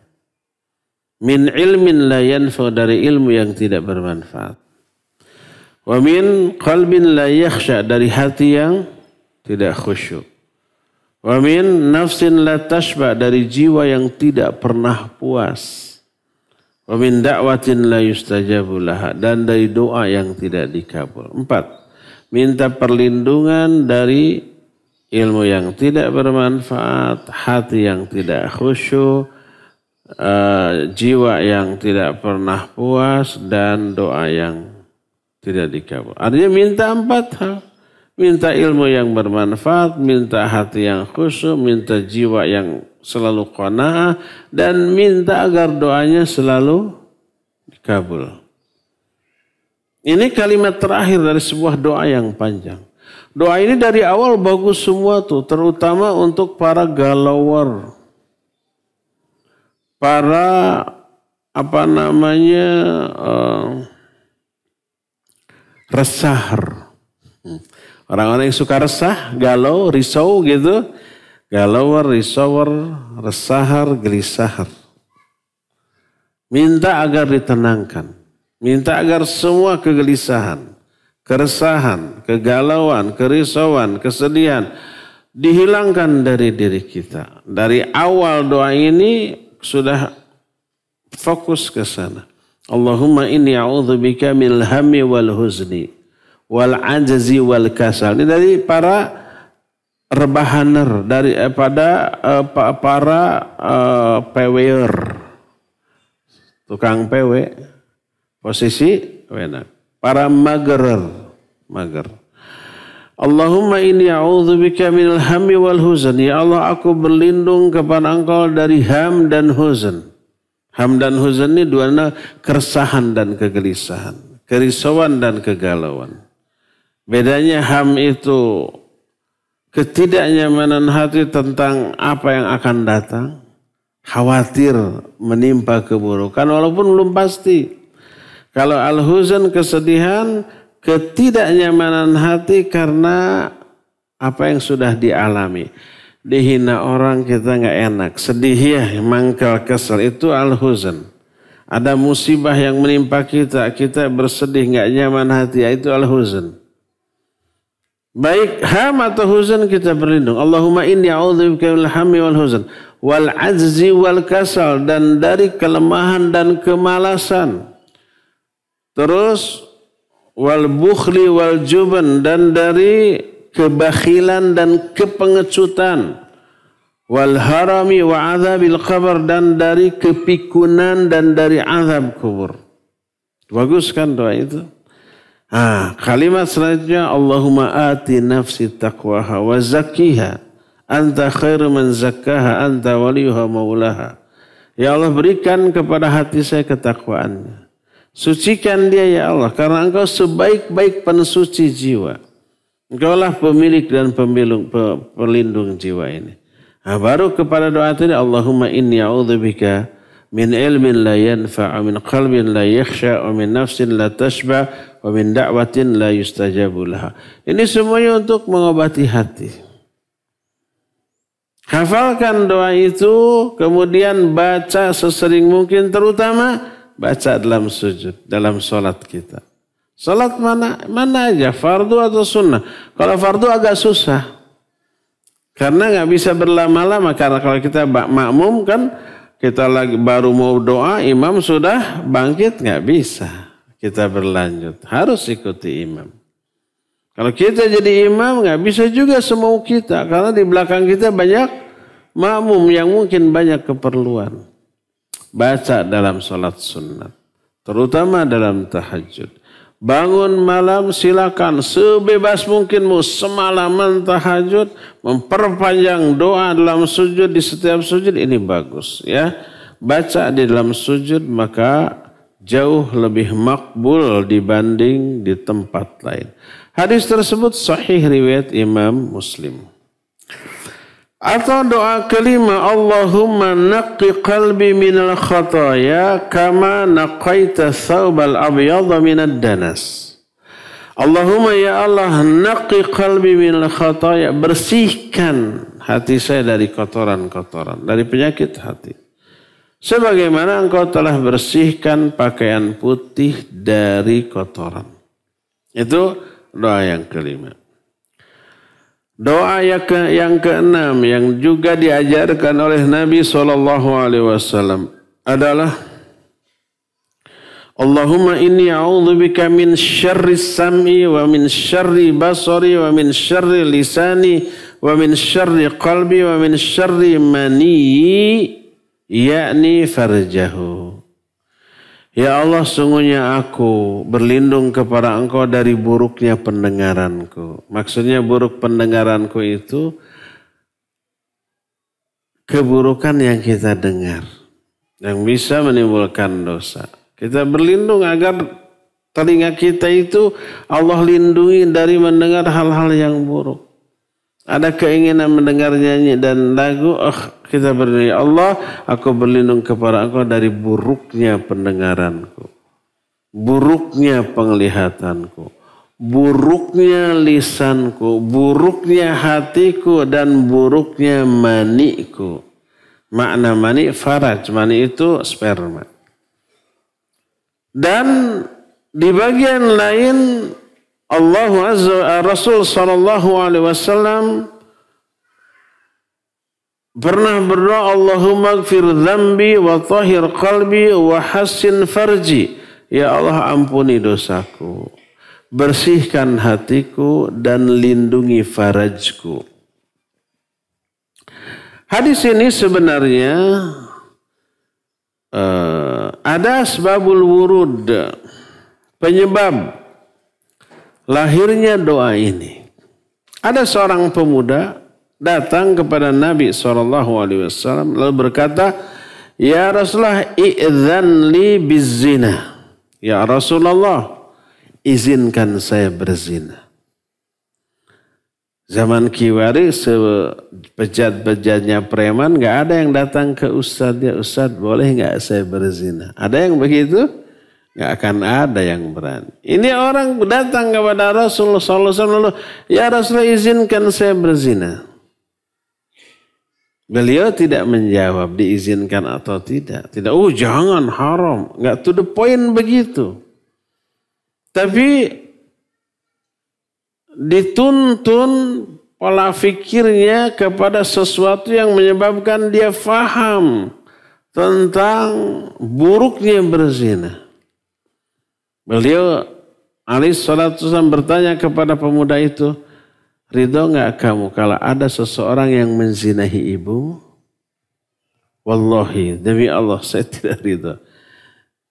Speaker 2: Min ilmin la yanfa, dari ilmu yang tidak bermanfaat. Wa min qalbin la yakhsha, dari hati yang tidak khusyuk. Wa min nafsin la tashba, dari jiwa yang tidak pernah puas. Wa min da'watin la yustajabu laha, dan dari doa yang tidak dikabul. 4. Minta perlindungan dari ilmu yang tidak bermanfaat, hati yang tidak khusyuk, jiwa yang tidak pernah puas, dan doa yang tidak dikabul. Artinya minta 4 hal. Minta ilmu yang bermanfaat, minta hati yang khusyuk, minta jiwa yang selalu qanaah, dan minta agar doanya selalu dikabul. Ini kalimat terakhir dari sebuah doa yang panjang. Doa ini dari awal bagus semua tuh, terutama untuk para galauer, para resahar. Orang-orang yang suka resah, galau, risau gitu. Galauer, risauer, resahar, gelisahar. Minta agar ditenangkan. Minta agar semua kegelisahan, keresahan, kegalauan, kerisauan, kesedihan dihilangkan dari diri kita. Dari awal doa ini sudah fokus ke sana. Allahumma inni a'udzubika minal hammi wal huzni wal ajzi wal kasal. Ini dari para rebahaner, daripada para pewer, tukang pewe, posisi enak. Para mager. Allahumma inni a'udzubika minal hammi wal huzn. Ya Allah, aku berlindung kepada Engkau dari ham dan huzn. Ham dan huzn ini duanya keresahan dan kegelisahan, kerisauan dan kegalauan. Bedanya ham itu ketidaknyamanan hati tentang apa yang akan datang, khawatir menimpa keburukan walaupun belum pasti. Kalau al-huzn kesedihan, ketidaknyamanan hati karena apa yang sudah dialami. Dihina orang kita nggak enak, sedih ya, mangkal, kesel, itu al-huzn. Ada musibah yang menimpa kita, kita bersedih nggak nyaman hati, itu al-huzn. Baik ham atau huzn kita berlindung. Allahumma inni a'udzubika minal hammi wal huzn wal ajzi wal kasal, dan dari kelemahan dan kemalasan. Terus wal bukhli wal juban, dan dari kebakhilan dan kepengecutan. Wal harami wa azabil qabr, dan dari kepikunan dan dari azab kubur. Bagus kan doa itu? Kalimat selanjutnya, Allahumma ati nafsi taqwaha wa zakkiha anta khairu man zakkaha anta waliyuha maulaha. Ya Allah, berikan kepada hati saya ketakwaannya. Sucikan dia ya Allah, karena Engkau sebaik-baik pensuci jiwa. Engkaulah pemilik dan pelindung jiwa ini. Baru kepada doa tadi, Allahumma inni a'udzubika min ilmin la yanfa' min qalbin la yakhsha wa min nafsin la tashba wa min da'watin la yustajabu laha. Ini semuanya untuk mengobati hati. Hafalkan doa itu, kemudian baca sesering mungkin, terutama baca dalam sujud, dalam sholat kita. Sholat mana aja, fardu atau sunnah. Kalau fardu agak susah, karena nggak bisa berlama-lama. Karena kalau kita makmum kan, kita lagi baru mau doa, imam sudah bangkit, nggak bisa kita berlanjut. Harus ikuti imam. Kalau kita jadi imam, nggak bisa juga semau kita, karena di belakang kita banyak makmum yang mungkin banyak keperluan. Baca dalam sholat sunat, terutama dalam tahajud. Bangun malam silakan sebebas mungkin mau semalaman tahajud, memperpanjang doa dalam sujud, di setiap sujud, ini bagus ya. Baca di dalam sujud, maka jauh lebih makbul dibanding di tempat lain. Hadis tersebut sahih riwayat Imam Muslim. Atau doa kelima, Allahumma naqqi qalbi minal khataya kama naqaita thawbal abyadha minad danas. Allahumma ya Allah, naqqi qalbi minal khataya, bersihkan hati saya dari kotoran-kotoran, dari penyakit hati. Sebagaimana engkau telah bersihkan pakaian putih dari kotoran. Itu doa yang kelima. Doa yang keenam yang juga diajarkan oleh Nabi SAW adalah Allahumma inni a'udzubika min syarri sam'i wa min syarri basari wa min syarri lisani wa min syarri qalbi wa min syarri mani yakni farjahu. Ya Allah, sungguhnya aku berlindung kepada Engkau dari buruknya pendengaranku. Maksudnya buruk pendengaranku itu keburukan yang kita dengar, yang bisa menimbulkan dosa. Kita berlindung agar telinga kita itu Allah lindungi dari mendengar hal-hal yang buruk. Ada keinginan mendengar nyanyi dan lagu, kita berdoa, ya Allah, aku berlindung kepada Engkau dari buruknya pendengaranku, buruknya penglihatanku, buruknya lisanku, buruknya hatiku, dan buruknya maniku. Makna mani, faraj, mani itu sperma. Dan di bagian lain, Rasul sallallahu alaihi wasallam pernah berdoa, Allahumma ighfir dzambi wa tahhir qalbi wa hassin farji. Ya Allah, ampuni dosaku, bersihkan hatiku dan lindungi farajku. Hadis ini sebenarnya ada sebabul wurud, penyebab lahirnya doa ini. Ada seorang pemuda datang kepada Nabi SAW lalu berkata, ya Rasulullah, i'dzan li bizzina. Ya Rasulullah, izinkan saya berzina. Zaman kiwari, sebejat-bejatnya preman, gak ada yang datang ke ustadznya, Ustadz boleh gak saya berzina? Ada yang begitu? Gak akan ada yang berani. Ini orang datang kepada Rasulullah SAW, ya Rasulullah, izinkan saya berzina. Beliau tidak menjawab diizinkan atau tidak. Tidak, jangan, haram. Gak to the point begitu. Tapi dituntun pola fikirnya kepada sesuatu yang menyebabkan dia faham tentang buruknya berzina. Beliau alaihissalam bertanya kepada pemuda itu, ridho enggak kamu kalau ada seseorang yang menzinahi ibu? Wallahi, demi Allah saya tidak ridho.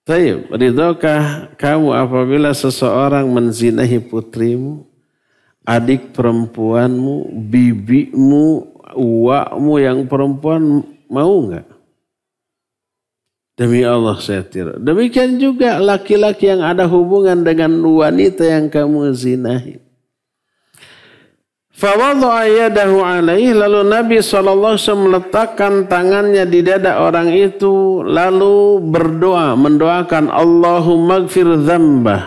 Speaker 2: Taib, ridhokah kamu apabila seseorang menzinahi putrimu, adik perempuanmu, bibimu, uakmu yang perempuan, mau enggak? Demi Allah saya tidak. Demikian juga laki-laki yang ada hubungan dengan wanita yang kamu zinahi. Fawadha'a yadahu alaih, lalu Nabi SAW meletakkan tangannya di dada orang itu, lalu berdoa, mendoakan Allahumma ighfir dzambah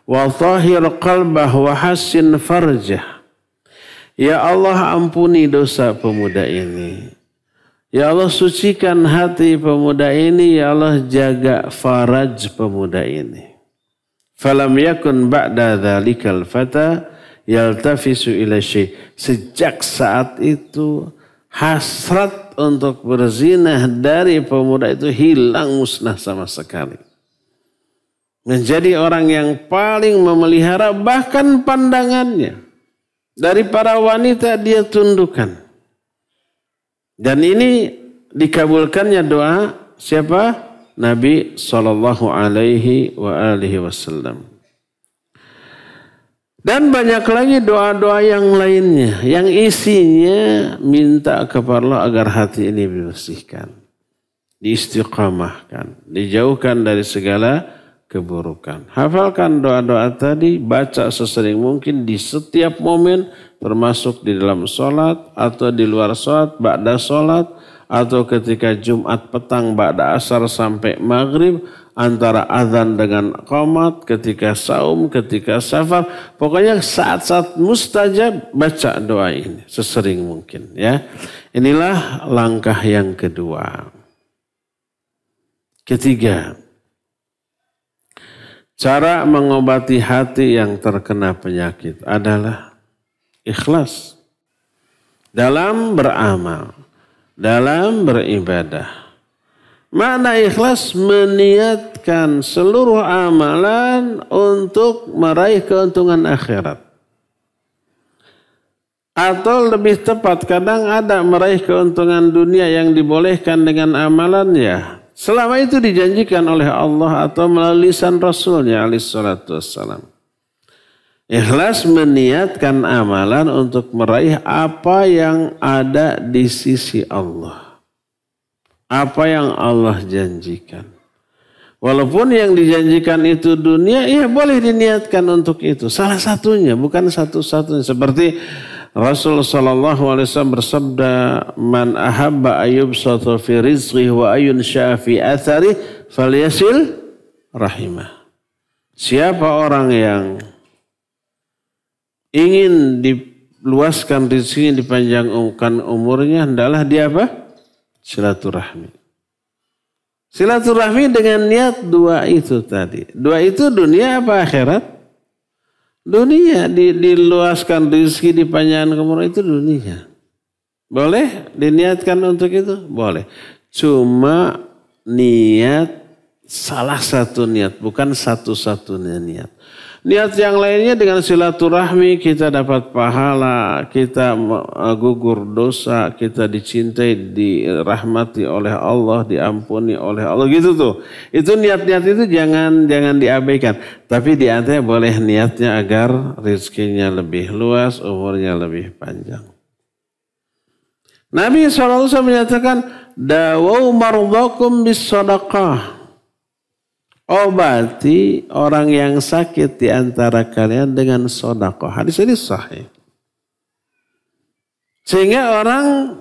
Speaker 2: wa tahhir qalbah wa hassin farjah. Ya Allah, ampuni dosa pemuda ini. Ya Allah, sucikan hati pemuda ini. Ya Allah, jaga faraj pemuda ini. Falam yakun ba'da dhalikal fata yaltafisu ila syai'. Sejak saat itu hasrat untuk berzina dari pemuda itu hilang, musnah sama sekali. Menjadi orang yang paling memelihara, bahkan pandangannya dari para wanita dia tundukkan. Dan ini dikabulkannya doa siapa? Nabi sallallahu alaihi wasallam. Dan banyak lagi doa-doa yang lainnya yang isinya minta kepada Allah agar hati ini dibersihkan, diistiqamahkan, dijauhkan dari segala keburukan. Hafalkan doa-doa tadi, baca sesering mungkin di setiap momen, termasuk di dalam sholat atau di luar sholat, ba'da sholat, atau ketika Jumat petang ba'da asar sampai maghrib, antara azan dengan qomat, ketika saum, ketika safar, pokoknya saat-saat mustajab baca doa ini sesering mungkin ya. Inilah langkah yang kedua. Ketiga, cara mengobati hati yang terkena penyakit adalah ikhlas dalam beramal, dalam beribadah. Makna ikhlas meniatkan seluruh amalan untuk meraih keuntungan akhirat. Atau lebih tepat, kadang ada meraih keuntungan dunia yang dibolehkan dengan amalan ya. Selama itu dijanjikan oleh Allah atau melalui lisan Rasulnya alaihissalatu wassalam. Ikhlas meniatkan amalan untuk meraih apa yang ada di sisi Allah. Apa yang Allah janjikan. Walaupun yang dijanjikan itu dunia, ya boleh diniatkan untuk itu. Salah satunya, bukan satu-satunya. Seperti Rasulullah SAW bersabda, "Man ahabba ayyubsata fi rizqihi wa ayunsha'a fi athari falyasil rahimah." Siapa orang yang ingin diluaskan rezekinya, dipanjangkan umurnya, hendaklah dia apa? Silaturahmi. Silaturahmi dengan niat dua itu tadi. Dua itu dunia apa akhirat? Dunia. Diluaskan rezeki, dipanjangkan umur itu dunia. Boleh diniatkan untuk itu? Boleh. Cuma niat salah satu niat, bukan satu-satunya niat. Niat yang lainnya dengan silaturahmi kita dapat pahala, kita gugur dosa, kita dicintai, dirahmati oleh Allah, diampuni oleh Allah gitu tuh. Itu niat-niat itu jangan diabaikan. Tapi di antaranya boleh niatnya agar rezekinya lebih luas, umurnya lebih panjang. Nabi SAW menyatakan, "Dawau mardhakum bis sadaqah." Obati orang yang sakit di antara kalian dengan sedekah. Hadis ini sahih. Sehingga orang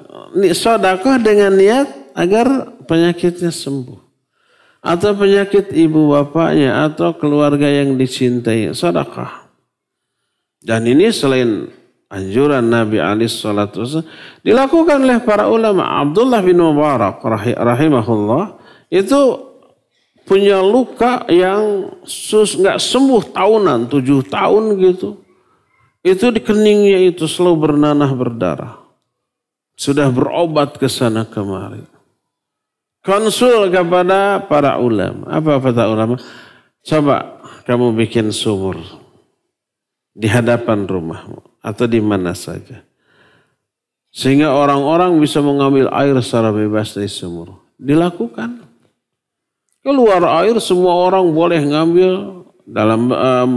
Speaker 2: sedekah dengan niat agar penyakitnya sembuh. Atau penyakit ibu bapaknya atau keluarga yang dicintai. Sedekah. Dan ini selain anjuran Nabi SAW dilakukan oleh para ulama. Abdullah bin Mubarak rahimahullah itu punya luka yang nggak sembuh tahunan, 7 tahun gitu. Itu di keningnya itu selalu bernanah berdarah. Sudah berobat ke sana kemari. Konsul kepada para ulama. Apa kata ulama? Coba kamu bikin sumur di hadapan rumahmu atau di mana saja. Sehingga orang-orang bisa mengambil air secara bebas dari sumur. Dilakukan. Keluar air semua orang boleh ngambil dalam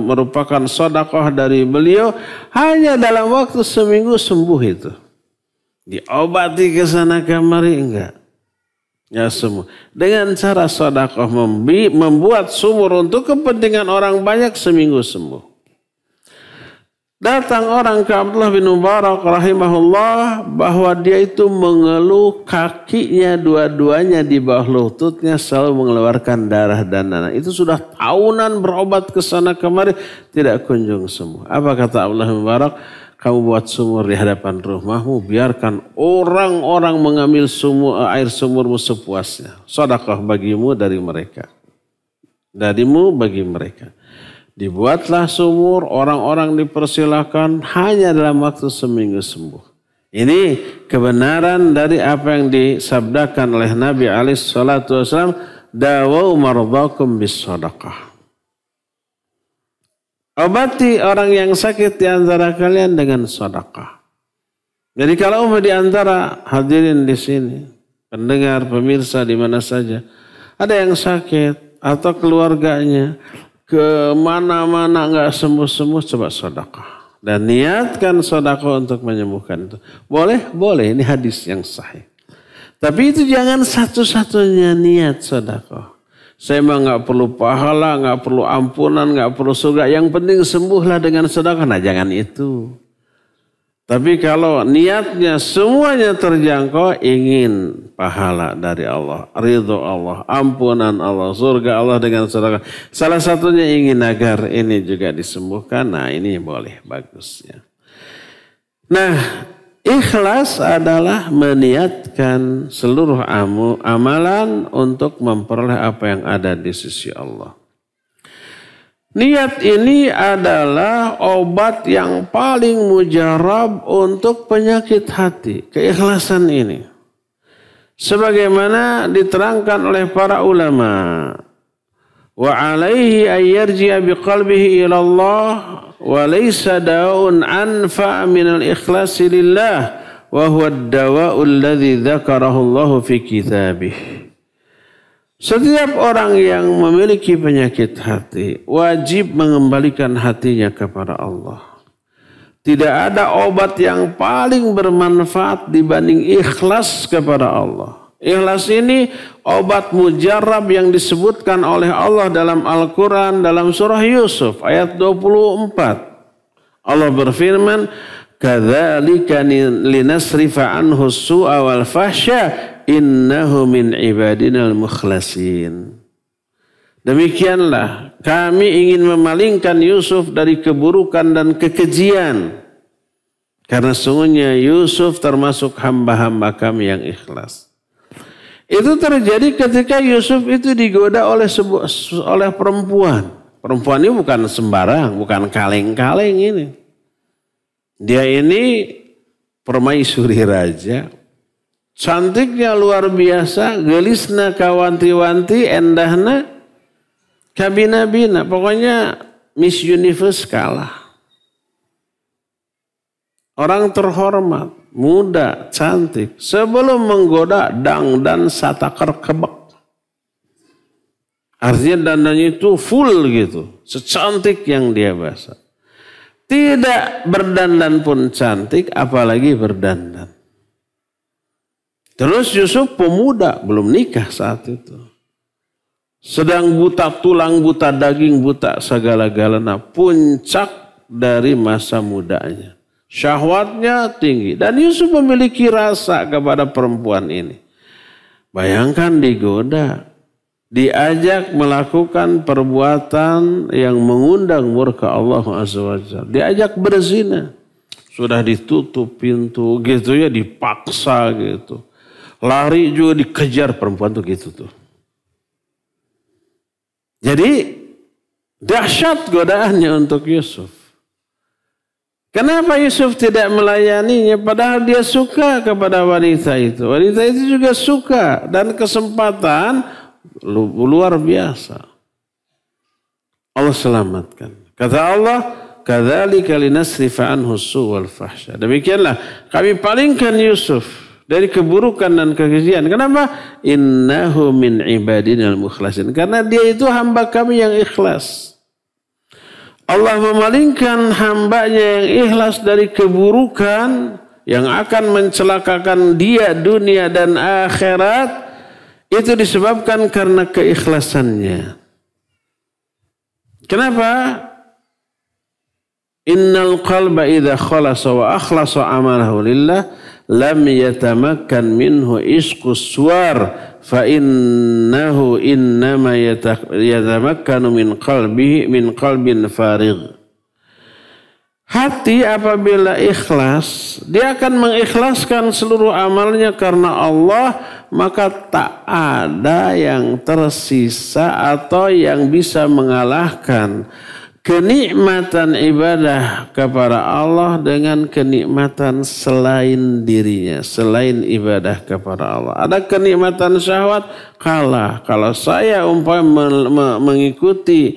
Speaker 2: merupakan sedekah dari beliau hanya dalam waktu seminggu sembuh itu. Diobati ke sana kemari enggak. Ya semua. Dengan cara sedekah membuat sumur untuk kepentingan orang banyak seminggu sembuh. Datang orang ke Abdullah bin Mubarak rahimahullah bahwa dia itu mengeluh kakinya dua-duanya di bawah lututnya selalu mengeluarkan darah dan nanah. Itu sudah tahunan berobat ke sana kemari tidak kunjung sembuh. Apa kata Abdullah bin Mubarak? Kamu buat sumur di hadapan rumahmu, biarkan orang-orang mengambil air sumurmu sepuasnya. Sedekah bagimu dari mereka. Darimu bagi mereka. Dibuatlah sumur, orang-orang dipersilakan hanya dalam waktu seminggu sembuh. Ini kebenaran dari apa yang disabdakan oleh Nabi SAW, "Dawau mardhakum bis sadaqah." Obati orang yang sakit di antara kalian dengan sedekah. Jadi kalau di antara hadirin di sini, pendengar, pemirsa di mana saja, ada yang sakit atau keluarganya kemana-mana nggak sembuh-sembuh, coba sedekah. Dan niatkan sedekah untuk menyembuhkan itu. Boleh? Boleh. Ini hadis yang sahih. Tapi itu jangan satu-satunya niat sedekah. Saya mah nggak perlu pahala, nggak perlu ampunan, nggak perlu surga. Yang penting sembuhlah dengan sedekah. Nah jangan itu. Tapi kalau niatnya semuanya terjangkau, ingin pahala dari Allah, ridho Allah, ampunan Allah, surga Allah dengan sedekah. Salah satunya ingin agar ini juga disembuhkan. Nah ini boleh, bagus ya. Nah ikhlas adalah meniatkan seluruh amalan untuk memperoleh apa yang ada di sisi Allah. Niat ini adalah obat yang paling mujarab untuk penyakit hati. Keikhlasan ini. Sebagaimana diterangkan oleh para ulama. Wa alaihi ayyarji'a biqalbihi ilallah wa laysa da'un anfa' minal ikhlasi lillah wa huwa ad-dawa'u alladhi dzakarahu Allahu fi kitabih. Setiap orang yang memiliki penyakit hati wajib mengembalikan hatinya kepada Allah. Tidak ada obat yang paling bermanfaat dibanding ikhlas kepada Allah. Ikhlas ini obat mujarab yang disebutkan oleh Allah dalam Al-Quran dalam surah Yusuf ayat 24. Allah berfirman, "Kadzalika linasrifa anhu as-su'a wal fahsya innahu min ibadinal mukhlasin." Demikianlah kami ingin memalingkan Yusuf dari keburukan dan kekejian. Karena sungguhnya Yusuf termasuk hamba-hamba kami yang ikhlas. Itu terjadi ketika Yusuf itu digoda oleh perempuan. Perempuan ini bukan sembarang, bukan kaleng-kaleng ini. Dia ini permaisuri raja. Cantiknya luar biasa, gelisna kawanti-wanti, endahna kabina-bina. Pokoknya Miss Universe kalah. Orang terhormat, muda, cantik. Sebelum menggoda, dangdan satakar kebek. Artinya dandannya itu full gitu. Secantik yang dia basa. Tidak berdandan pun cantik, apalagi berdandan. Terus Yusuf pemuda, belum nikah saat itu. Sedang buta tulang, buta daging, buta segala-galanya. Puncak dari masa mudanya. Syahwatnya tinggi. Dan Yusuf memiliki rasa kepada perempuan ini. Bayangkan digoda. Diajak melakukan perbuatan yang mengundang murka Allah Azza wa Jalla. Diajak berzina. Sudah ditutup pintu gitu ya, dipaksa gitu. Lari juga dikejar perempuan tuh gitu tuh. Jadi dahsyat godaannya untuk Yusuf. Kenapa Yusuf tidak melayaninya? Padahal dia suka kepada wanita itu. Wanita itu juga suka dan kesempatan luar biasa. Allah selamatkan. Kata Allah, "Kadzalika linasrifa anhu as-su' wal fahsya." Demikianlah kami palingkan Yusuf dari keburukan dan kekejian. Kenapa? Innahu min ibadinal mukhlasin. Karena dia itu hamba kami yang ikhlas. Allah memalingkan hambanya yang ikhlas dari keburukan yang akan mencelakakan dia dunia dan akhirat. Itu disebabkan karena keikhlasannya. Kenapa? Innal qalba idza khalasa wa akhlasa amalahu lillah lam yatamakkan minhu isqus suwar fa innahu innama yatamakkanu min qalbin farigh. Hati apabila ikhlas, dia akan mengikhlaskan seluruh amalnya karena Allah, maka tak ada yang tersisa atau yang bisa mengalahkan kenikmatan ibadah kepada Allah dengan kenikmatan selain dirinya, selain ibadah kepada Allah. Ada kenikmatan syahwat, kalah. Kalau saya mengikuti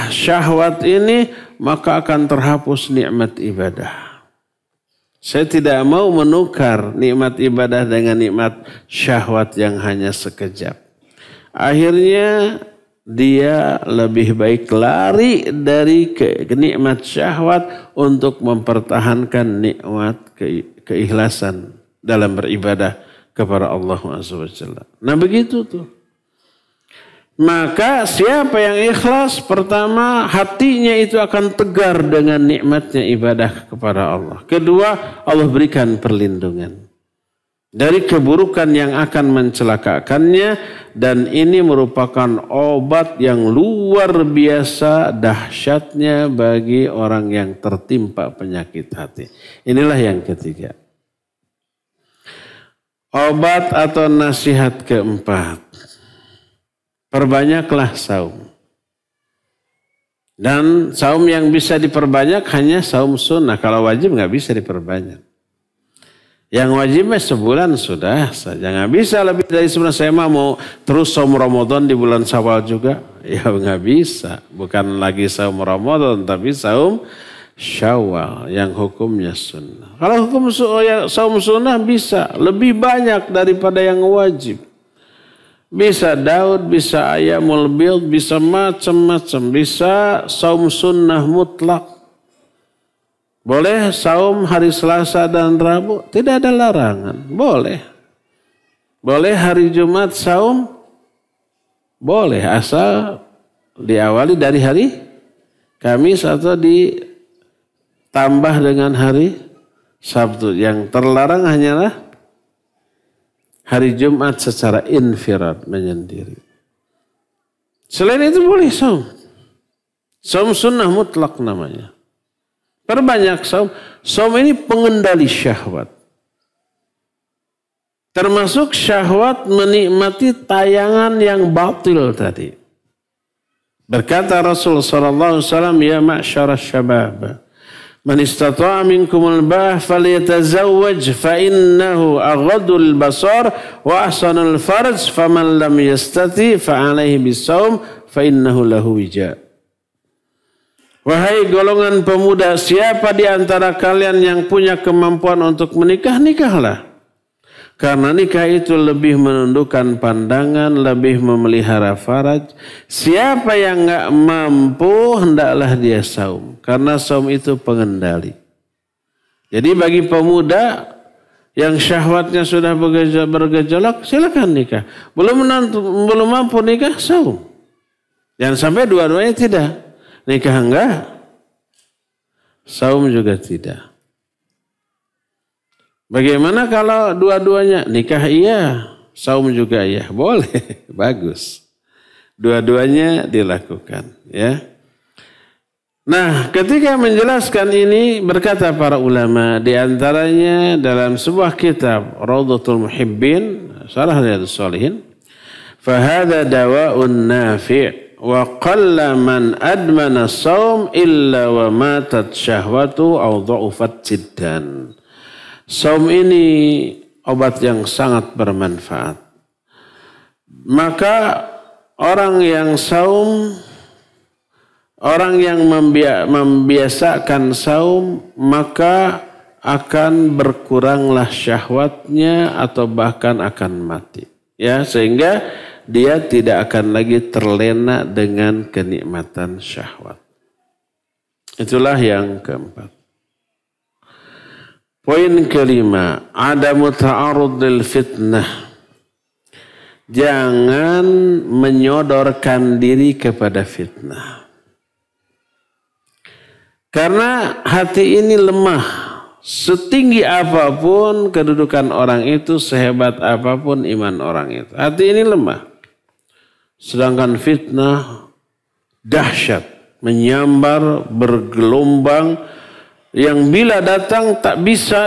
Speaker 2: syahwat ini, maka akan terhapus nikmat ibadah. Saya tidak mau menukar nikmat ibadah dengan nikmat syahwat yang hanya sekejap. Akhirnya dia lebih baik lari dari nikmat syahwat untuk mempertahankan nikmat keikhlasan dalam beribadah kepada Allah Subhanahu wa taala. Nah begitu tuh. Maka siapa yang ikhlas, pertama hatinya itu akan tegar dengan nikmatnya ibadah kepada Allah. Kedua, Allah berikan perlindungan dari keburukan yang akan mencelakakannya. Dan ini merupakan obat yang luar biasa dahsyatnya bagi orang yang tertimpa penyakit hati. Inilah yang ketiga. Obat atau nasihat keempat. Perbanyaklah saum. Dan saum yang bisa diperbanyak hanya saum sunnah. Kalau wajib nggak bisa diperbanyak. Yang wajibnya sebulan sudah saja. Nggak bisa lebih dari sebulan. Saya mau terus saum Ramadan di bulan Syawal juga. Ya nggak bisa. Bukan lagi saum Ramadan tapi saum Syawal yang hukumnya sunnah. Kalau hukum saum sunnah bisa lebih banyak daripada yang wajib. Bisa Daud, bisa Ayamul Bid, bisa macam-macam. Bisa saum sunnah mutlak. Boleh saum hari Selasa dan Rabu, tidak ada larangan. Boleh. Boleh hari Jumat saum, boleh. Asal diawali dari hari Kamis atau ditambah dengan hari Sabtu. Yang terlarang hanyalah hari Jumat secara infirad menyendiri. Selain itu boleh saum. Saum sunnah mutlak namanya. Perbanyak saum. Saum ini pengendali syahwat. Termasuk syahwat menikmati tayangan yang batil tadi. Berkata Rasul sallallahu alaihi wasallam, ya ma'syarasy syabab, man istata'a minkumul ba'ah falyatazawwaj fa innahu aghadul basar wa ahsanul farj faman lam yastati fa alaihi bisawm fa innahu lahu wija. Wahai golongan pemuda, siapa di antara kalian yang punya kemampuan untuk menikah, nikahlah. Karena nikah itu lebih menundukkan pandangan, lebih memelihara faraj. Siapa yang enggak mampu, hendaklah dia saum. Karena saum itu pengendali. Jadi bagi pemuda yang syahwatnya sudah bergejolak, silakan nikah. Belum mampu nikah, saum. Jangan sampai dua-duanya tidak. Nikah enggak, saum juga tidak. Bagaimana kalau dua-duanya? Nikah iya, saum juga iya. Boleh, bagus. Dua-duanya dilakukan, ya. Nah, ketika menjelaskan ini berkata para ulama, di antaranya dalam sebuah kitab Raudhatul Muhibbin, Syarah Riyadhus Shalihin, "Fahadha dawa'un nafi'. Wa qalla man admana saum illa wa matat syahwatu au dha'ufat jiddan." Saum ini obat yang sangat bermanfaat. Maka orang yang saum, orang yang membiasakan saum, maka akan berkuranglah syahwatnya atau bahkan akan mati. Ya, sehingga dia tidak akan lagi terlena dengan kenikmatan syahwat. Itulah yang keempat. Poin kelima, adamu ta'arud lil fitnah. Jangan menyodorkan diri kepada fitnah. Karena hati ini lemah. Setinggi apapun kedudukan orang itu, sehebat apapun iman orang itu, hati ini lemah. Sedangkan fitnah dahsyat, menyambar, bergelombang, yang bila datang tak bisa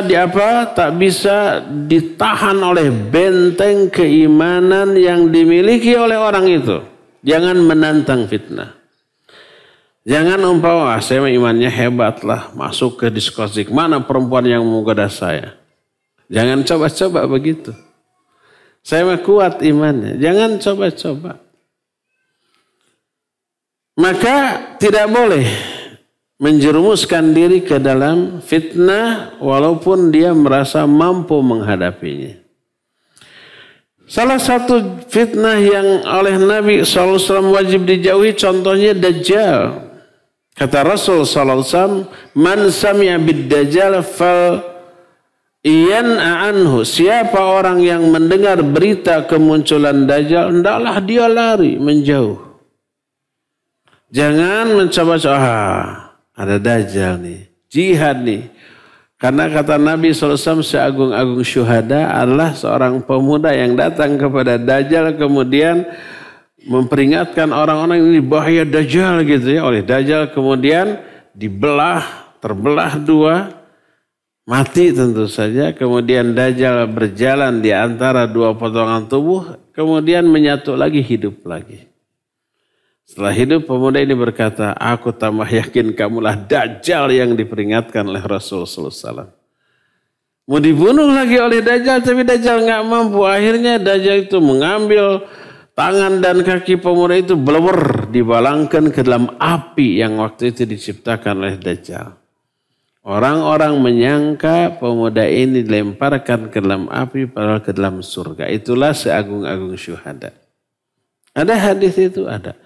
Speaker 2: tak bisa ditahan oleh benteng keimanan yang dimiliki oleh orang itu. Jangan menantang fitnah. Jangan umpama, saya imannya hebat lah, masuk ke diskotik, mana perempuan yang menggoda saya. Jangan coba-coba begitu. Saya mah kuat imannya. Jangan coba-coba. Maka tidak boleh menjerumuskan diri ke dalam fitnah walaupun dia merasa mampu menghadapinya. Salah satu fitnah yang oleh Nabi SAW wajib dijauhi contohnya Dajjal. Kata Rasul SAW, man sami'a bid-Dajjal fal Iyan'a anhu, siapa orang yang mendengar berita kemunculan Dajjal, hendaklah dia lari menjauh. Jangan mencoba-coba, ada Dajjal nih, jihad nih. Karena kata Nabi SAW, seagung-agung syuhada adalah seorang pemuda yang datang kepada Dajjal kemudian memperingatkan orang-orang ini bahaya Dajjal gitu ya. Oleh Dajjal kemudian terbelah dua, mati tentu saja. Kemudian Dajjal berjalan di antara dua potongan tubuh, kemudian menyatu lagi, hidup lagi. Setelah hidup, pemuda ini berkata, aku tambah yakin kamulah Dajjal yang diperingatkan oleh Rasulullah SAW. Mau dibunuh lagi oleh Dajjal, tapi Dajjal nggak mampu. Akhirnya Dajjal itu mengambil tangan dan kaki pemuda itu, blewer, dibalangkan ke dalam api yang waktu itu diciptakan oleh Dajjal. Orang-orang menyangka pemuda ini dilemparkan ke dalam api, padahal ke dalam surga. Itulah seagung-agung syuhada. Ada hadis itu, ada.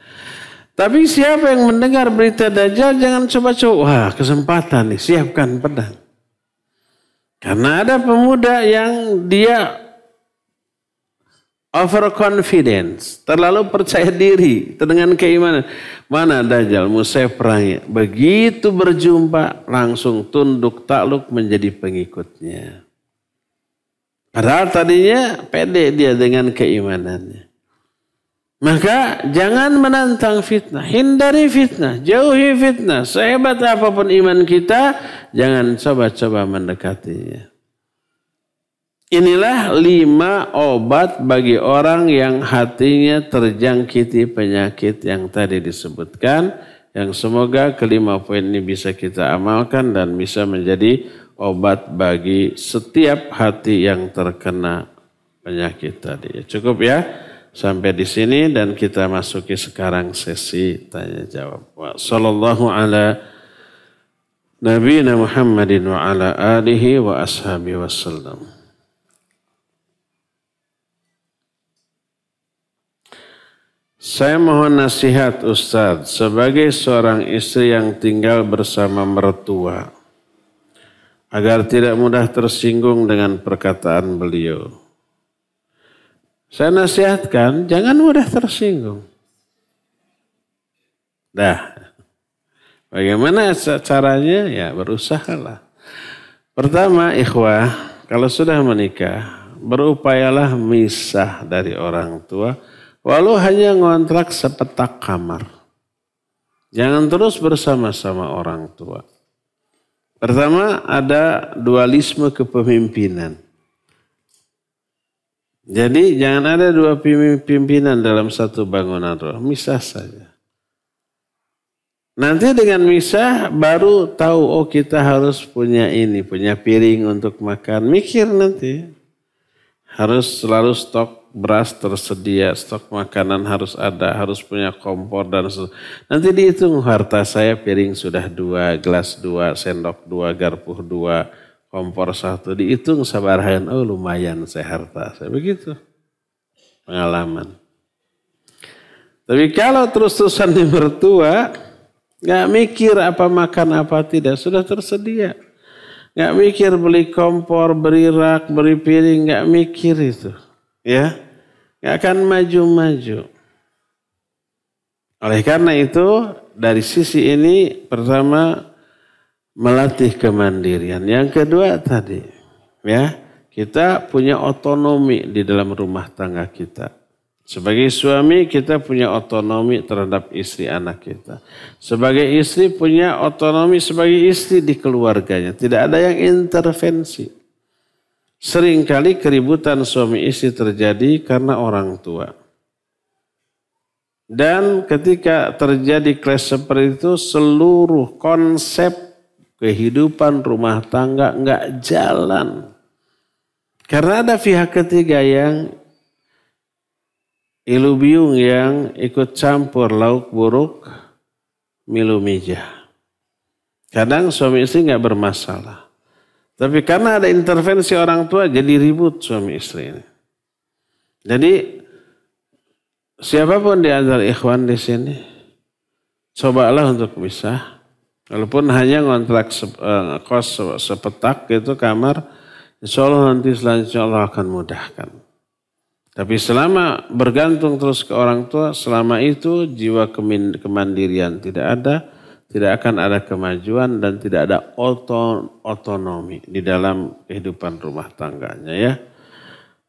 Speaker 2: Tapi siapa yang mendengar berita Dajjal jangan coba-coba. Wah, kesempatan nih, siapkan pedang. Karena ada pemuda yang dia overconfidence, terlalu percaya diri dengan keimanan. Mana Dajjal, mau saya perangi. Begitu berjumpa langsung tunduk takluk menjadi pengikutnya. Padahal tadinya pede dia dengan keimanannya. Maka jangan menantang fitnah, hindari fitnah, jauhi fitnah. Sehebat apapun iman kita, jangan coba-coba mendekatinya. Inilah 5 obat bagi orang yang hatinya terjangkiti penyakit yang tadi disebutkan. Yang semoga kelima poin ini bisa kita amalkan dan bisa menjadi obat bagi setiap hati yang terkena penyakit tadi. Cukup ya? Sampai di sini dan kita masuki sekarang sesi tanya jawab. Sallallahu ala nabiyina Muhammadin wa ala alihi wa ashabihi wasallam. Saya mohon nasihat Ustadz sebagai seorang istri yang tinggal bersama mertua agar tidak mudah tersinggung dengan perkataan beliau. Saya nasihatkan, jangan mudah tersinggung. Bagaimana caranya? Ya berusahalah. Pertama, ikhwah, kalau sudah menikah, berupayalah misah dari orang tua, walau hanya ngontrak sepetak kamar. Jangan terus bersama-sama orang tua. Pertama, ada dualisme kepemimpinan. Jadi jangan ada 2 pimpinan dalam satu bangunan roh. Misah saja. Nanti dengan misah baru tahu, oh kita harus punya ini, punya piring untuk makan. Mikir nanti. Harus selalu stok beras tersedia, stok makanan harus ada, harus punya kompor dan nanti dihitung harta saya, piring sudah 2, gelas 2, sendok 2, garpu 2. Kompor 1 dihitung sabarahan, oh lumayan saya harta. Saya begitu. Pengalaman. Tapi kalau terus-terusan di mertua, gak mikir apa makan apa tidak, sudah tersedia. Gak mikir beli kompor, beri rak, beri piring, gak mikir itu. Ya, gak akan maju-maju. Oleh karena itu, dari sisi ini pertama, melatih kemandirian. Yang kedua tadi, ya, kita punya otonomi di dalam rumah tangga kita. Sebagai suami kita punya otonomi terhadap istri anak kita. Sebagai istri punya otonomi sebagai istri di keluarganya. Tidak ada yang intervensi. Seringkali keributan suami istri terjadi karena orang tua. Dan ketika terjadi clash seperti itu, seluruh konsep kehidupan rumah tangga enggak jalan. Karena ada pihak ketiga yang ilu biung, yang ikut campur lauk buruk milu mijah. Kadang suami istri enggak bermasalah. Tapi karena ada intervensi orang tua jadi ribut suami istri ini. Jadi siapapun di antara ikhwan di sini, cobalah untuk misah. Walaupun hanya ngontrak kos sepetak gitu kamar, insya Allah nanti selanjutnya Allah akan mudahkan. Tapi selama bergantung terus ke orang tua, selama itu jiwa kemandirian tidak ada, tidak akan ada kemajuan dan tidak ada otonomi di dalam kehidupan rumah tangganya ya.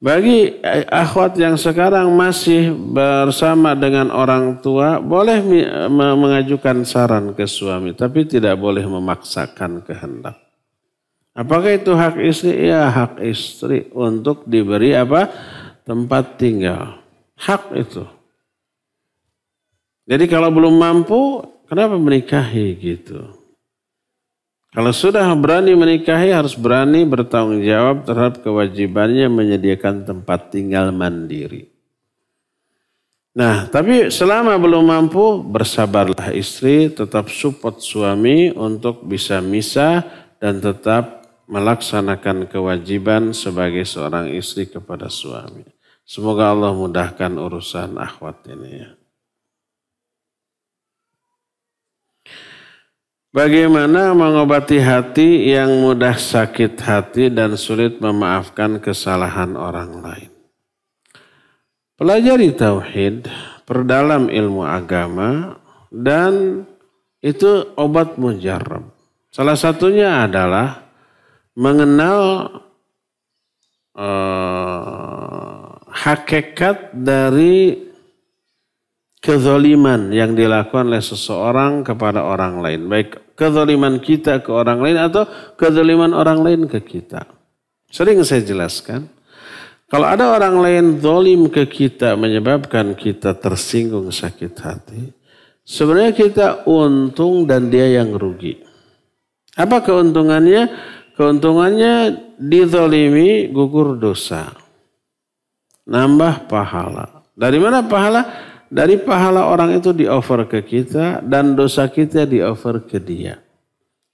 Speaker 2: Bagi akhwat yang sekarang masih bersama dengan orang tua, boleh mengajukan saran ke suami, tapi tidak boleh memaksakan kehendak. Apakah itu hak istri? Ya, hak istri untuk diberi apa? Tempat tinggal. Hak itu. Jadi kalau belum mampu, kenapa menikahi gitu? Kalau sudah berani menikahi harus berani bertanggung jawab terhadap kewajibannya menyediakan tempat tinggal mandiri. Nah, tapi selama belum mampu bersabarlah istri, tetap support suami untuk bisa misah dan tetap melaksanakan kewajiban sebagai seorang istri kepada suami. Semoga Allah mudahkan urusan akhwat ini ya. Bagaimana mengobati hati yang mudah sakit hati dan sulit memaafkan kesalahan orang lain? Pelajari tauhid, perdalam ilmu agama, dan itu obat mujarab. Salah satunya adalah mengenal hakikat dari kezaliman yang dilakukan oleh seseorang kepada orang lain. Baik kezaliman kita ke orang lain atau kezaliman orang lain ke kita. Sering saya jelaskan. Kalau ada orang lain zalim ke kita menyebabkan kita tersinggung sakit hati. Sebenarnya kita untung dan dia yang rugi. Apa keuntungannya? Keuntungannya dizalimi gugur dosa. Nambah pahala. Dari mana pahala? Dari pahala orang itu di-offer ke kita dan dosa kita di-offer ke dia.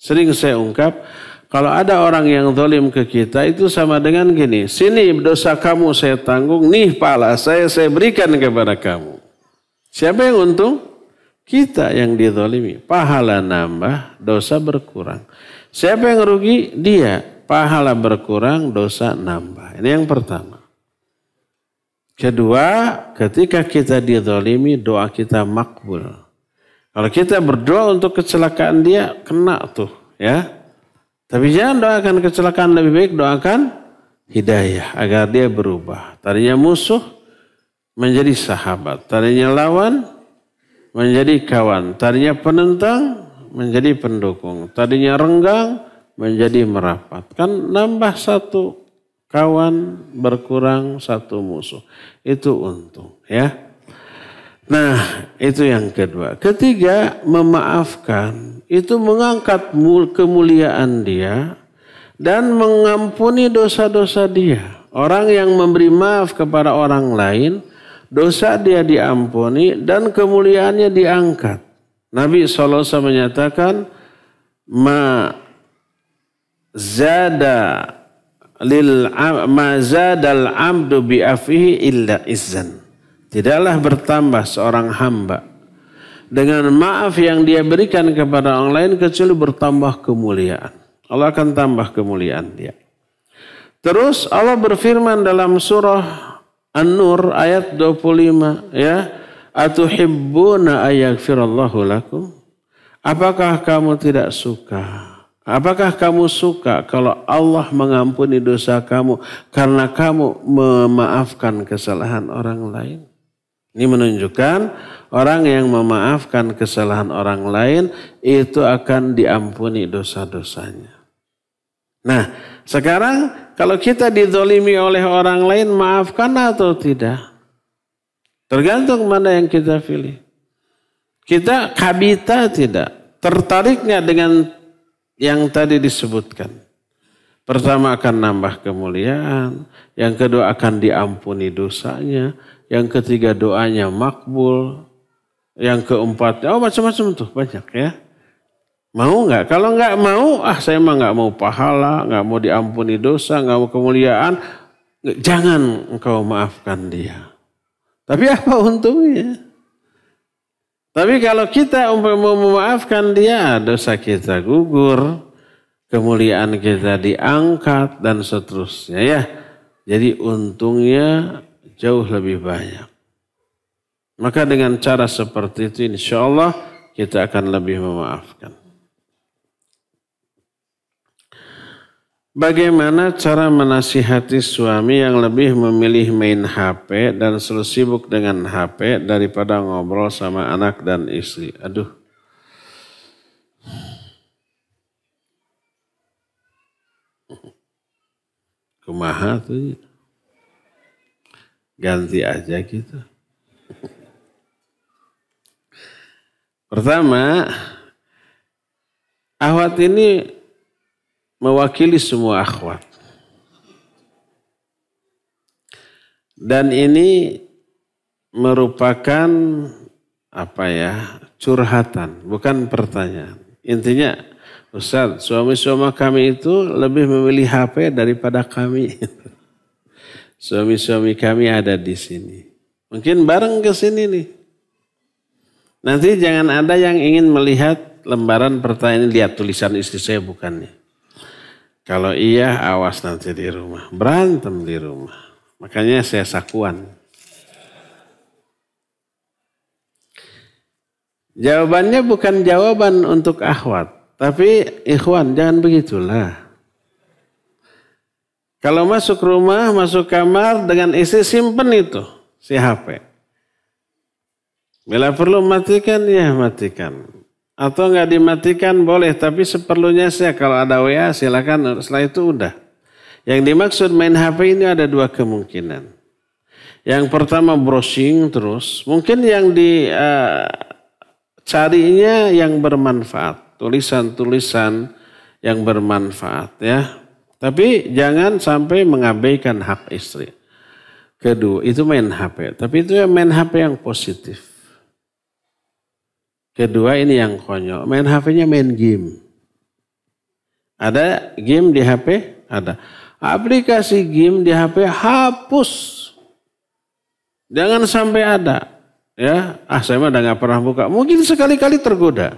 Speaker 2: Sering saya ungkap, kalau ada orang yang zalim ke kita itu sama dengan gini, sini dosa kamu saya tanggung, nih pahala saya berikan kepada kamu. Siapa yang untung? Kita yang dizalimi. Pahala nambah, dosa berkurang. Siapa yang rugi? Dia. Pahala berkurang, dosa nambah. Ini yang pertama. Kedua, ketika kita dizalimi, doa kita makbul. Kalau kita berdoa untuk kecelakaan dia, kena tuh ya. Tapi jangan doakan kecelakaan, lebih baik doakan hidayah agar dia berubah. Tadinya musuh menjadi sahabat, tadinya lawan menjadi kawan, tadinya penentang menjadi pendukung, tadinya renggang menjadi merapat. Kan nambah satu kawan, berkurang satu musuh. Itu untung ya. Nah itu yang kedua. Ketiga, memaafkan. Itu mengangkat kemuliaan dia dan mengampuni dosa-dosa dia. Orang yang memberi maaf kepada orang lain, dosa dia diampuni dan kemuliaannya diangkat. Nabi SAW menyatakan, ma zadal abdu bi'afihi illa izzan. Tidaklah bertambah seorang hamba dengan maaf yang dia berikan kepada orang lain kecuali bertambah kemuliaan. Allah akan tambah kemuliaan dia. Terus Allah berfirman dalam surah An-Nur ayat 25 ya, atuhibbuna ayaghfirallahu lakum? Apakah kamu tidak suka? Apakah kamu suka kalau Allah mengampuni dosa kamu karena kamu memaafkan kesalahan orang lain? Ini menunjukkan orang yang memaafkan kesalahan orang lain itu akan diampuni dosa-dosanya. Nah, sekarang kalau kita dizalimi oleh orang lain, maafkan atau tidak? Tergantung mana yang kita pilih. Kita kabita tidak? Tertariknya dengan yang tadi disebutkan. Pertama akan nambah kemuliaan. Yang kedua akan diampuni dosanya. Yang ketiga doanya makbul. Yang keempat, macam-macam tuh banyak ya. Mau nggak? Kalau nggak mau, saya mah nggak mau pahala, nggak mau diampuni dosa, nggak mau kemuliaan. Jangan engkau maafkan dia. Tapi apa untungnya? Tapi kalau kita mau memaafkan dia, dosa kita gugur, kemuliaan kita diangkat dan seterusnya ya. Jadi untungnya jauh lebih banyak. Maka dengan cara seperti itu insya Allah kita akan lebih memaafkan. Bagaimana cara menasihati suami yang lebih memilih main HP dan selalu sibuk dengan HP daripada ngobrol sama anak dan istri? Aduh. Kumaha tuh. Ganti aja gitu. Pertama, akhwat ini mewakili semua akhwat. Dan ini merupakan curhatan, bukan pertanyaan. Intinya, Ustaz, suami-suami kami itu lebih memilih HP daripada kami. Suami-suami kami ada di sini. Mungkin bareng ke sini nih. Nanti jangan ada yang ingin melihat lembaran pertanyaan, lihat tulisan istri saya bukan nih. Kalau iya, awas nanti di rumah. Berantem di rumah. Makanya saya sakuan. Jawabannya bukan jawaban untuk akhwat. Tapi ikhwan, jangan begitulah. Kalau masuk rumah, masuk kamar dengan istri, simpen itu. Si HP. Bila perlu matikan, ya matikan. Atau nggak dimatikan boleh, tapi seperlunya saya kalau ada WA silakan, setelah itu udah. Yang dimaksud main HP ini ada dua kemungkinan. Yang pertama browsing terus, mungkin yang dicarinya yang bermanfaat, tulisan-tulisan yang bermanfaat ya. Tapi jangan sampai mengabaikan hak istri. Kedua, itu main HP, tapi itu main HP yang positif. Kedua ini yang konyol, main HP-nya main game. Ada game di HP? Ada. Aplikasi game di HP hapus. Jangan sampai ada. Ya, saya mah udah gak pernah buka. Mungkin sekali-kali tergoda.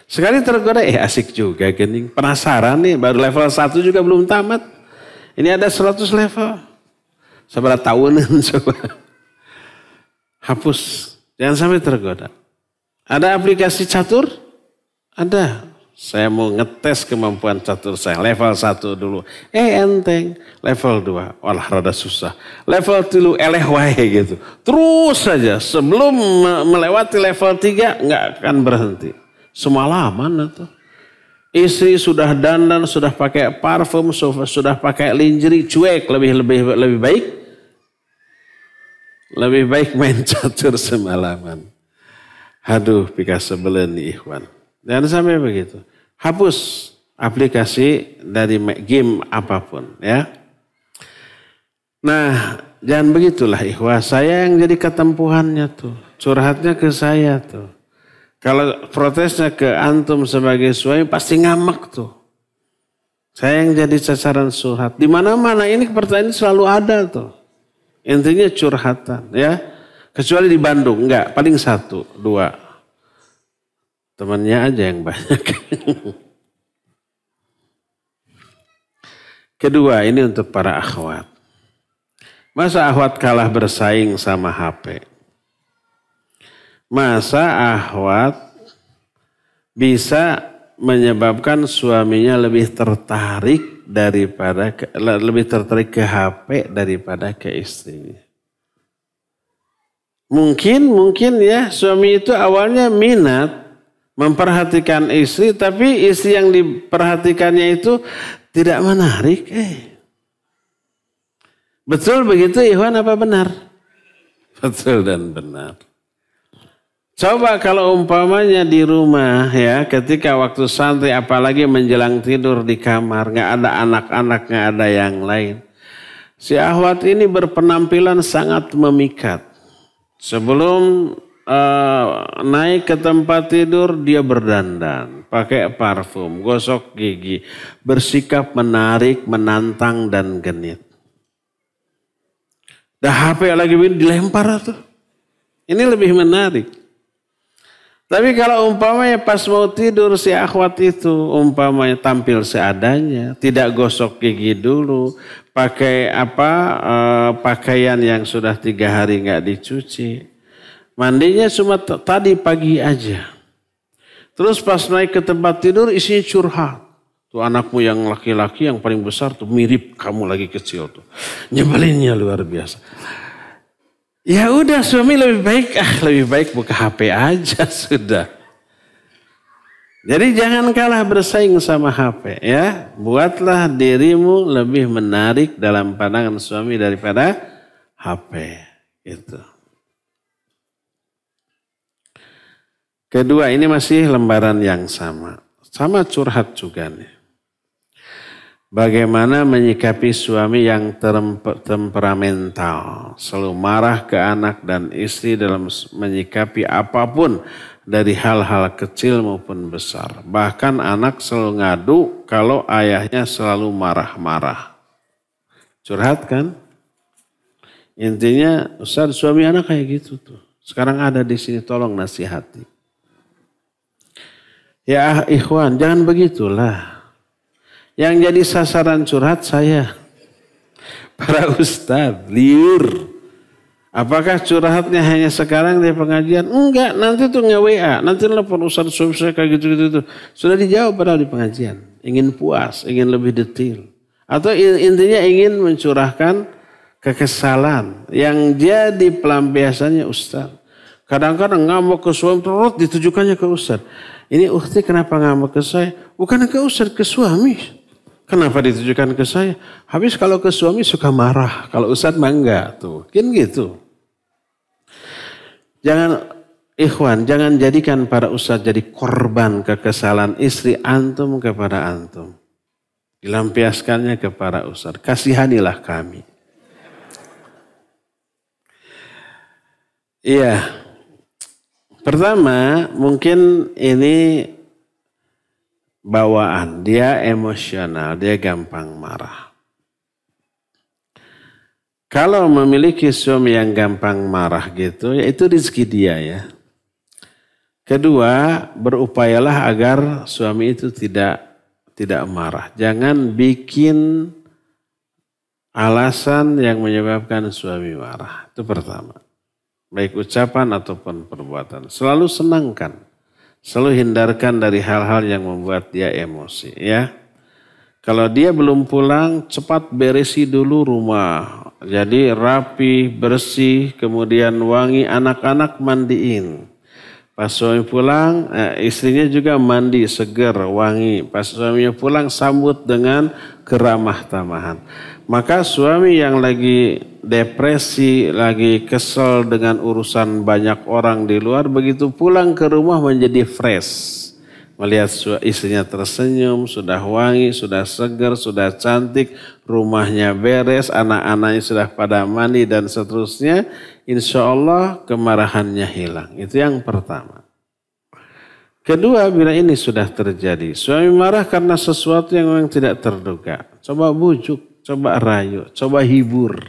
Speaker 2: Sekali tergoda, asik juga gening. Penasaran nih, baru level 1 juga belum tamat. Ini ada 100 level. Seberapa tahunan coba. Hapus. Jangan sampai tergoda. Ada aplikasi catur? Ada. Saya mau ngetes kemampuan catur saya. Level 1 dulu. Enteng. Level 2. Walah rada susah. Level 3 eleh wae gitu. Terus saja. Sebelum melewati level 3 nggak akan berhenti. Semalaman itu. Istri sudah dandan, sudah pakai parfum, sudah pakai lingerie, cuek. Lebih baik. Lebih baik main catur semalaman. Aduh, pika sebelen nih ikhwan. Jangan sampai begitu. Hapus aplikasi dari game apapun ya. Nah, jangan begitulah ikhwah. Saya yang jadi ketempuhannya tuh. Curhatnya ke saya tuh. Kalau protesnya ke antum sebagai suami pasti ngamak tuh. Saya yang jadi sasaran curhat. Di mana-mana ini pertanyaan selalu ada tuh. Intinya curhatan ya. Kecuali di Bandung, enggak. Paling 1, 2. Temannya aja yang banyak. Kedua, ini untuk para akhwat. Masa akhwat kalah bersaing sama HP? Masa akhwat bisa menyebabkan suaminya lebih tertarik ke HP daripada ke istrinya? Mungkin ya suami itu awalnya minat memperhatikan istri, tapi istri yang diperhatikannya itu tidak menarik. Betul begitu Ikhwan apa benar? Betul dan benar. Coba kalau umpamanya di rumah ya, ketika waktu santai apalagi menjelang tidur di kamar, nggak ada anak-anak, nggak ada yang lain. Si akhwat ini berpenampilan sangat memikat. Sebelum naik ke tempat tidur dia berdandan, pakai parfum, gosok gigi, bersikap menarik, menantang dan genit. Dah HP lagi dilempar tuh. Ini lebih menarik. Tapi kalau umpamanya pas mau tidur si akhwat itu umpamanya tampil seadanya, tidak gosok gigi dulu, pakai pakaian yang sudah 3 hari nggak dicuci, mandinya cuma tadi pagi aja. Terus pas naik ke tempat tidur isinya curhat. Tuh anakmu yang laki-laki yang paling besar tuh mirip kamu lagi kecil tuh, nyebelinnya luar biasa. Ya udah suami lebih baik buka HP aja sudah. Jadi jangan kalah bersaing sama HP ya. Buatlah dirimu lebih menarik dalam pandangan suami daripada HP. Gitu. Kedua, ini masih lembaran yang sama. Sama curhat juga nih. Bagaimana menyikapi suami yang temperamental, selalu marah ke anak dan istri dalam menyikapi apapun dari hal-hal kecil maupun besar. Bahkan anak selalu ngadu kalau ayahnya selalu marah-marah. Curhat kan? Intinya, Ustaz, suami anak kayak gitu tuh. Sekarang ada di sini, tolong nasihati. Ya ikhwan, jangan begitulah. Yang jadi sasaran curhat saya. Para ustadz, liur. Apakah curhatnya hanya sekarang di pengajian? Enggak, nanti tuh nge-WA. Nanti telepon ustadz suami saya kayak gitu-gitu. Sudah dijawab padahal di pengajian. Ingin puas, ingin lebih detail. Atau intinya ingin mencurahkan kekesalan. Yang jadi pelampiasannya ustadz. Kadang-kadang ngamuk ke suami, terus ditujukannya ke ustadz. Ini ukhti kenapa ngamuk ke saya? Bukan ke ustadz, ke suami. Kenapa ditujukan ke saya? Habis kalau ke suami suka marah. Kalau ustadz mah enggak tuh. Kan gitu. Jangan ikhwan, jangan jadikan para ustadz jadi korban kekesalan istri antum kepada antum. Dilampiaskannya ke para ustadz. Kasihanilah kami. Iya. Pertama, mungkin ini bawaan, dia emosional, dia gampang marah. Kalau memiliki suami yang gampang marah gitu, ya itu rezeki dia ya. Kedua, berupayalah agar suami itu tidak marah. Jangan bikin alasan yang menyebabkan suami marah. Itu pertama. Baik ucapan ataupun perbuatan. Selalu senangkan. Selalu hindarkan dari hal-hal yang membuat dia emosi ya. Kalau dia belum pulang, cepat beresi dulu rumah. Jadi rapi, bersih, kemudian wangi, anak-anak mandiin. Pas suami pulang, istrinya juga mandi, seger, wangi. Pas suaminya pulang, sambut dengan keramah tamahan. Maka suami yang lagi depresi, lagi kesel dengan urusan banyak orang di luar, begitu pulang ke rumah menjadi fresh. Melihat istrinya tersenyum, sudah wangi, sudah segar, sudah cantik, rumahnya beres, anak-anaknya sudah pada mandi dan seterusnya, insya Allah kemarahannya hilang. Itu yang pertama. Kedua, bila ini sudah terjadi, suami marah karena sesuatu yang memang tidak terduga. Coba bujuk, coba rayu, coba hibur,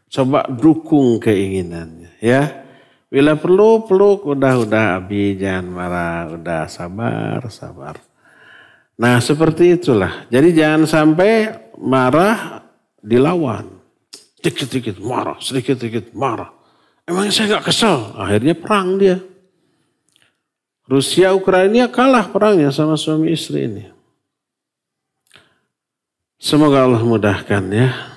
Speaker 2: coba dukung keinginannya. Ya. Bila perlu peluk, udah Abi jangan marah, udah sabar. Nah seperti itulah. Jadi jangan sampai marah dilawan. Sedikit-sedikit marah, sedikit-sedikit marah. Emang saya gak kesel? Akhirnya perang dia. Rusia Ukraina kalah perangnya sama suami istri ini. Semoga Allah mudahkan ya.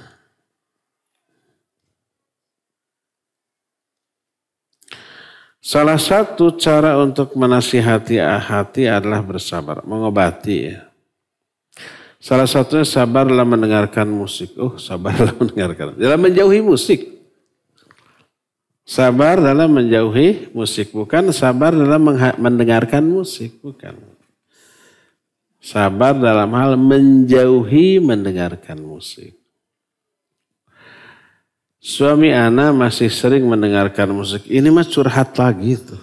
Speaker 2: Salah satu cara untuk menasihati hati adalah bersabar, mengobati ya. Salah satunya sabar dalam mendengarkan musik. Sabar dalam mendengarkan. Dalam menjauhi musik. Sabar dalam menjauhi musik. Bukan sabar dalam mendengarkan musik. Bukan. Sabar dalam hal menjauhi mendengarkan musik. Suami ana masih sering mendengarkan musik. Ini mah curhat lagi tuh.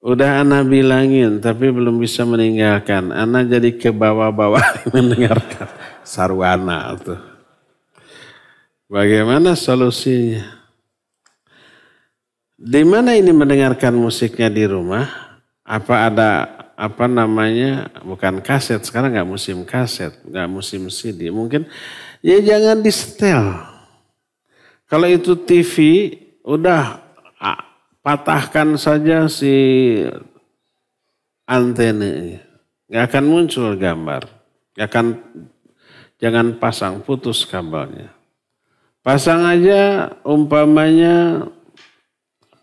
Speaker 2: Udah ana bilangin tapi belum bisa meninggalkan. Ana jadi ke bawah-bawah mendengarkan sarwana tuh. Bagaimana solusinya? Di mana ini mendengarkan musiknya di rumah? Apa ada bukan kaset, sekarang nggak musim kaset, nggak musim CD. Mungkin ya jangan di setel. Kalau itu TV, udah patahkan saja si antenanya. Nggak akan muncul gambar. Jangan pasang, putus kabelnya. Pasang aja umpamanya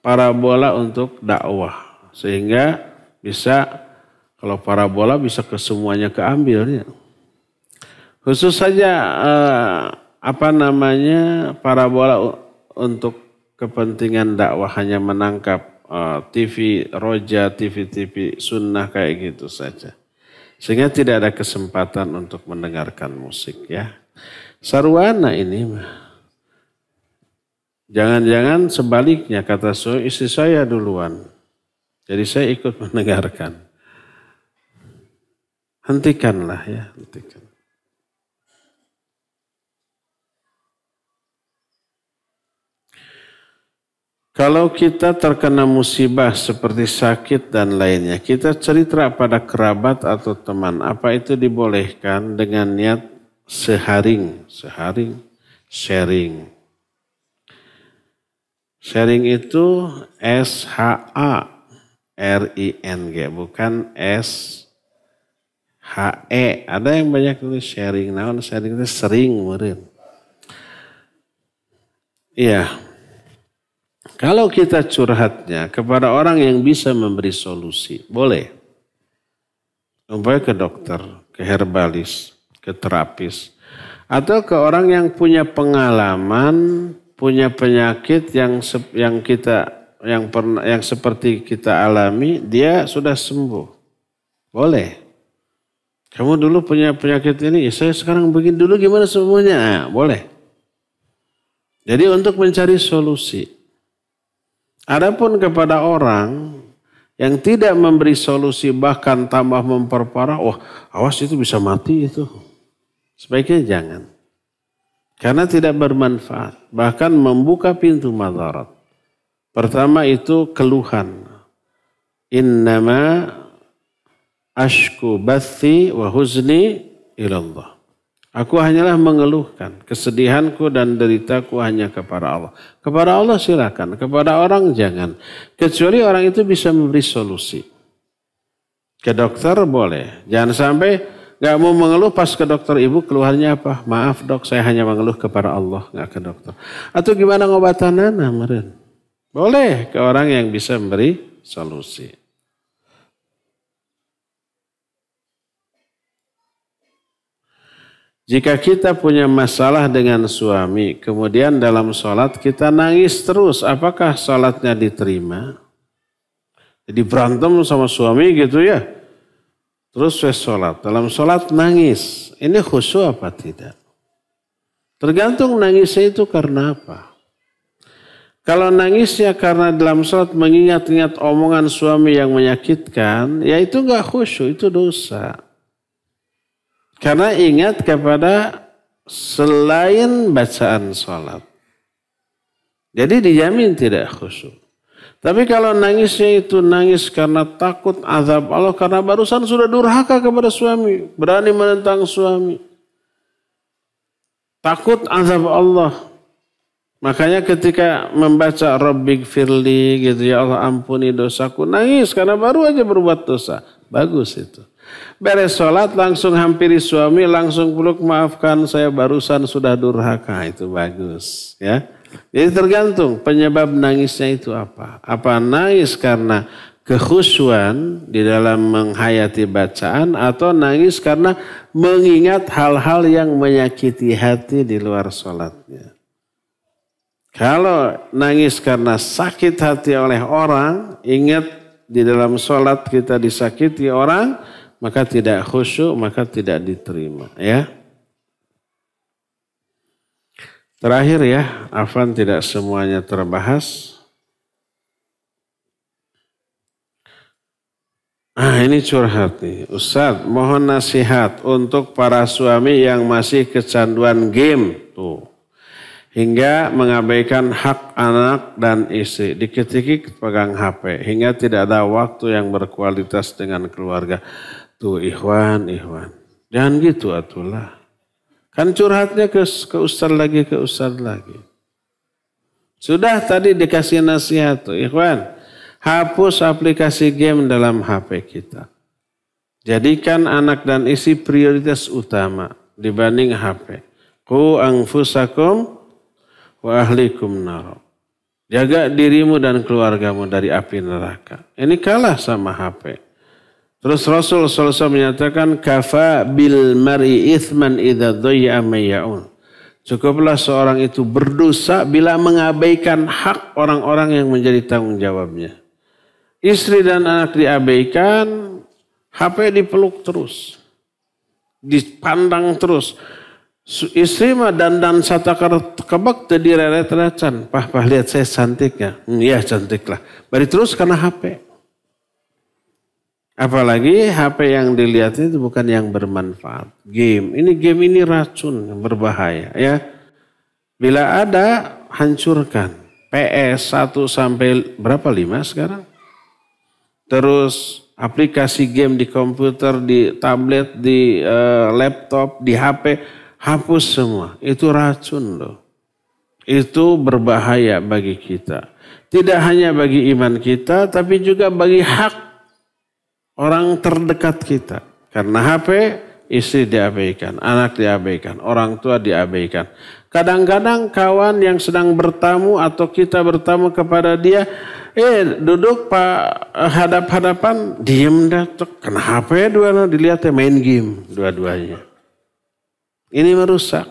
Speaker 2: parabola untuk dakwah. Sehingga bisa, kalau parabola bisa ke semuanya keambilnya. Khusus saja parabola untuk kepentingan dakwah hanya menangkap TV roja, TV sunnah kayak gitu saja. Sehingga tidak ada kesempatan untuk mendengarkan musik ya. Sarwana ini mah. Jangan-jangan sebaliknya kata istri saya duluan. Jadi saya ikut mendengarkan. Hentikanlah ya, hentikan. Kalau kita terkena musibah seperti sakit dan lainnya, kita cerita pada kerabat atau teman. Apa itu dibolehkan dengan niat sharing. Sharing itu SHARING, bukan SHE. Ada yang banyak tulis sharing. Naon sharing itu sering meureun. Iya. Kalau kita curhatnya kepada orang yang bisa memberi solusi, boleh. Umpamanya ke dokter, ke herbalis, ke terapis. Atau ke orang yang punya pengalaman, punya penyakit yang seperti kita alami, dia sudah sembuh. Boleh. Kamu dulu punya penyakit ini, ya saya sekarang begini dulu gimana sembuhnya? Nah, boleh. Jadi untuk mencari solusi. Adapun kepada orang yang tidak memberi solusi bahkan tambah memperparah, wah awas itu bisa mati itu. Sebaiknya jangan. Karena tidak bermanfaat. Bahkan membuka pintu madarat. Pertama itu keluhan. Innama ashku bathi wa huzni ilallah. Aku hanyalah mengeluhkan kesedihanku dan deritaku hanya kepada Allah. Kepada Allah silakan, kepada orang jangan. Kecuali orang itu bisa memberi solusi. Ke dokter boleh. Jangan sampai gak mau mengeluh pas ke dokter, ibu keluhannya apa? Maaf dok, saya hanya mengeluh kepada Allah, gak ke dokter. Atau gimana ngobatan meren? Boleh ke orang yang bisa memberi solusi. Jika kita punya masalah dengan suami, kemudian dalam sholat kita nangis terus, apakah sholatnya diterima? Jadi berantem sama suami gitu ya. Terus sholat, dalam sholat nangis, ini khusyuk apa tidak? Tergantung nangisnya itu karena apa. Kalau nangisnya karena dalam sholat mengingat-ingat omongan suami yang menyakitkan, ya itu enggak khusyuk, itu dosa. Karena ingat kepada selain bacaan sholat. Jadi dijamin tidak khusyuk. Tapi kalau nangisnya itu nangis karena takut azab Allah. Karena barusan sudah durhaka kepada suami. Berani menentang suami. Takut azab Allah. Makanya ketika membaca Rabbighfirli gitu, ya Allah ampuni dosaku. Nangis karena baru aja berbuat dosa. Bagus itu. Beres sholat langsung hampiri suami, langsung peluk, maafkan saya barusan sudah durhaka, itu bagus ya. Jadi tergantung penyebab nangisnya itu apa. Apa nangis karena kekhusyuan di dalam menghayati bacaan atau nangis karena mengingat hal-hal yang menyakiti hati di luar sholatnya. Kalau nangis karena sakit hati oleh orang, ingat di dalam sholat kita disakiti orang, maka tidak khusyuk, maka tidak diterima ya. Terakhir ya, afwan tidak semuanya terbahas. Ini curhat nih. Ustaz, mohon nasihat untuk para suami yang masih kecanduan game. Tuh. hingga mengabaikan hak anak dan istri. Dikit-dikit pegang HP hingga tidak ada waktu yang berkualitas dengan keluarga. Tuh ikhwan. Jangan gitu atulah. Kan curhatnya ke ustaz lagi. Sudah tadi dikasih nasihat tuh ikhwan. Hapus aplikasi game dalam HP kita. Jadikan anak dan istri prioritas utama dibanding HP. Qu anfusakum wa ahlikum nar. Jaga dirimu dan keluargamu dari api neraka. Ini kalah sama HP. Terus Rasul SAW menyatakan kafa bil mar'i ithman idza dhayya mayya'un. Cukuplah seorang itu berdosa bila mengabaikan hak orang-orang yang menjadi tanggung jawabnya. Istri dan anak diabaikan, HP dipeluk terus. Dipandang terus. Istri mah dandan satakar kebak tadi reret-reretan. Pah lihat saya cantik ya. Iya cantik lah. Bari terus karena HP. Apalagi HP yang dilihat itu bukan yang bermanfaat. Game ini racun yang berbahaya ya. Bila ada hancurkan. PS 1 sampai berapa 5 sekarang? Terus aplikasi game di komputer, di tablet, di laptop, di HP. Hapus semua. Itu racun loh. Itu berbahaya bagi kita. Tidak hanya bagi iman kita, tapi juga bagi hak orang terdekat kita. Karena HP, istri diabaikan, anak diabaikan, orang tua diabaikan. Kadang-kadang kawan yang sedang bertamu atau kita bertamu kepada dia, duduk pak hadap-hadapan, diem dah. Kena HP dua, dilihatnya main game dua-duanya. Ini merusak.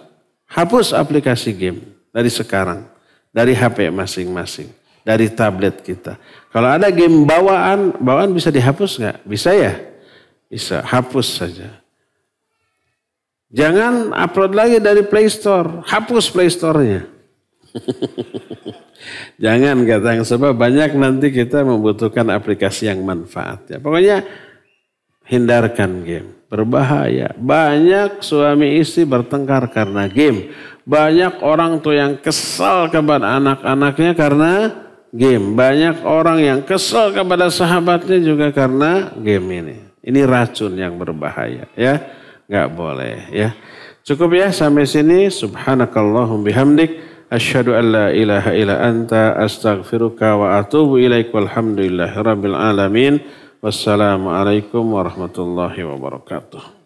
Speaker 2: Hapus aplikasi game dari sekarang. Dari HP masing-masing. Dari tablet kita. Kalau ada game bawaan bisa dihapus nggak? Bisa ya? Bisa. Hapus saja. Jangan upload lagi dari Play Store. Hapus Play Store-nya. Jangan kata sebab banyak nanti kita membutuhkan aplikasi yang manfaat. Ya, pokoknya hindarkan game. Berbahaya. Banyak suami istri bertengkar karena game. Banyak orang tuh yang kesal kepada anak-anaknya karena game. Banyak orang yang kesal kepada sahabatnya juga karena game ini. Ini racun yang berbahaya ya. Nggak boleh ya. Cukup ya sampai sini. Subhanakallahum bihamdik. Asyhadu an la ilaha illa anta astaghfiruka wa atubu ilaik. Walhamdulillahi rabbil alamin. Wassalamualaikum warahmatullahi wabarakatuh.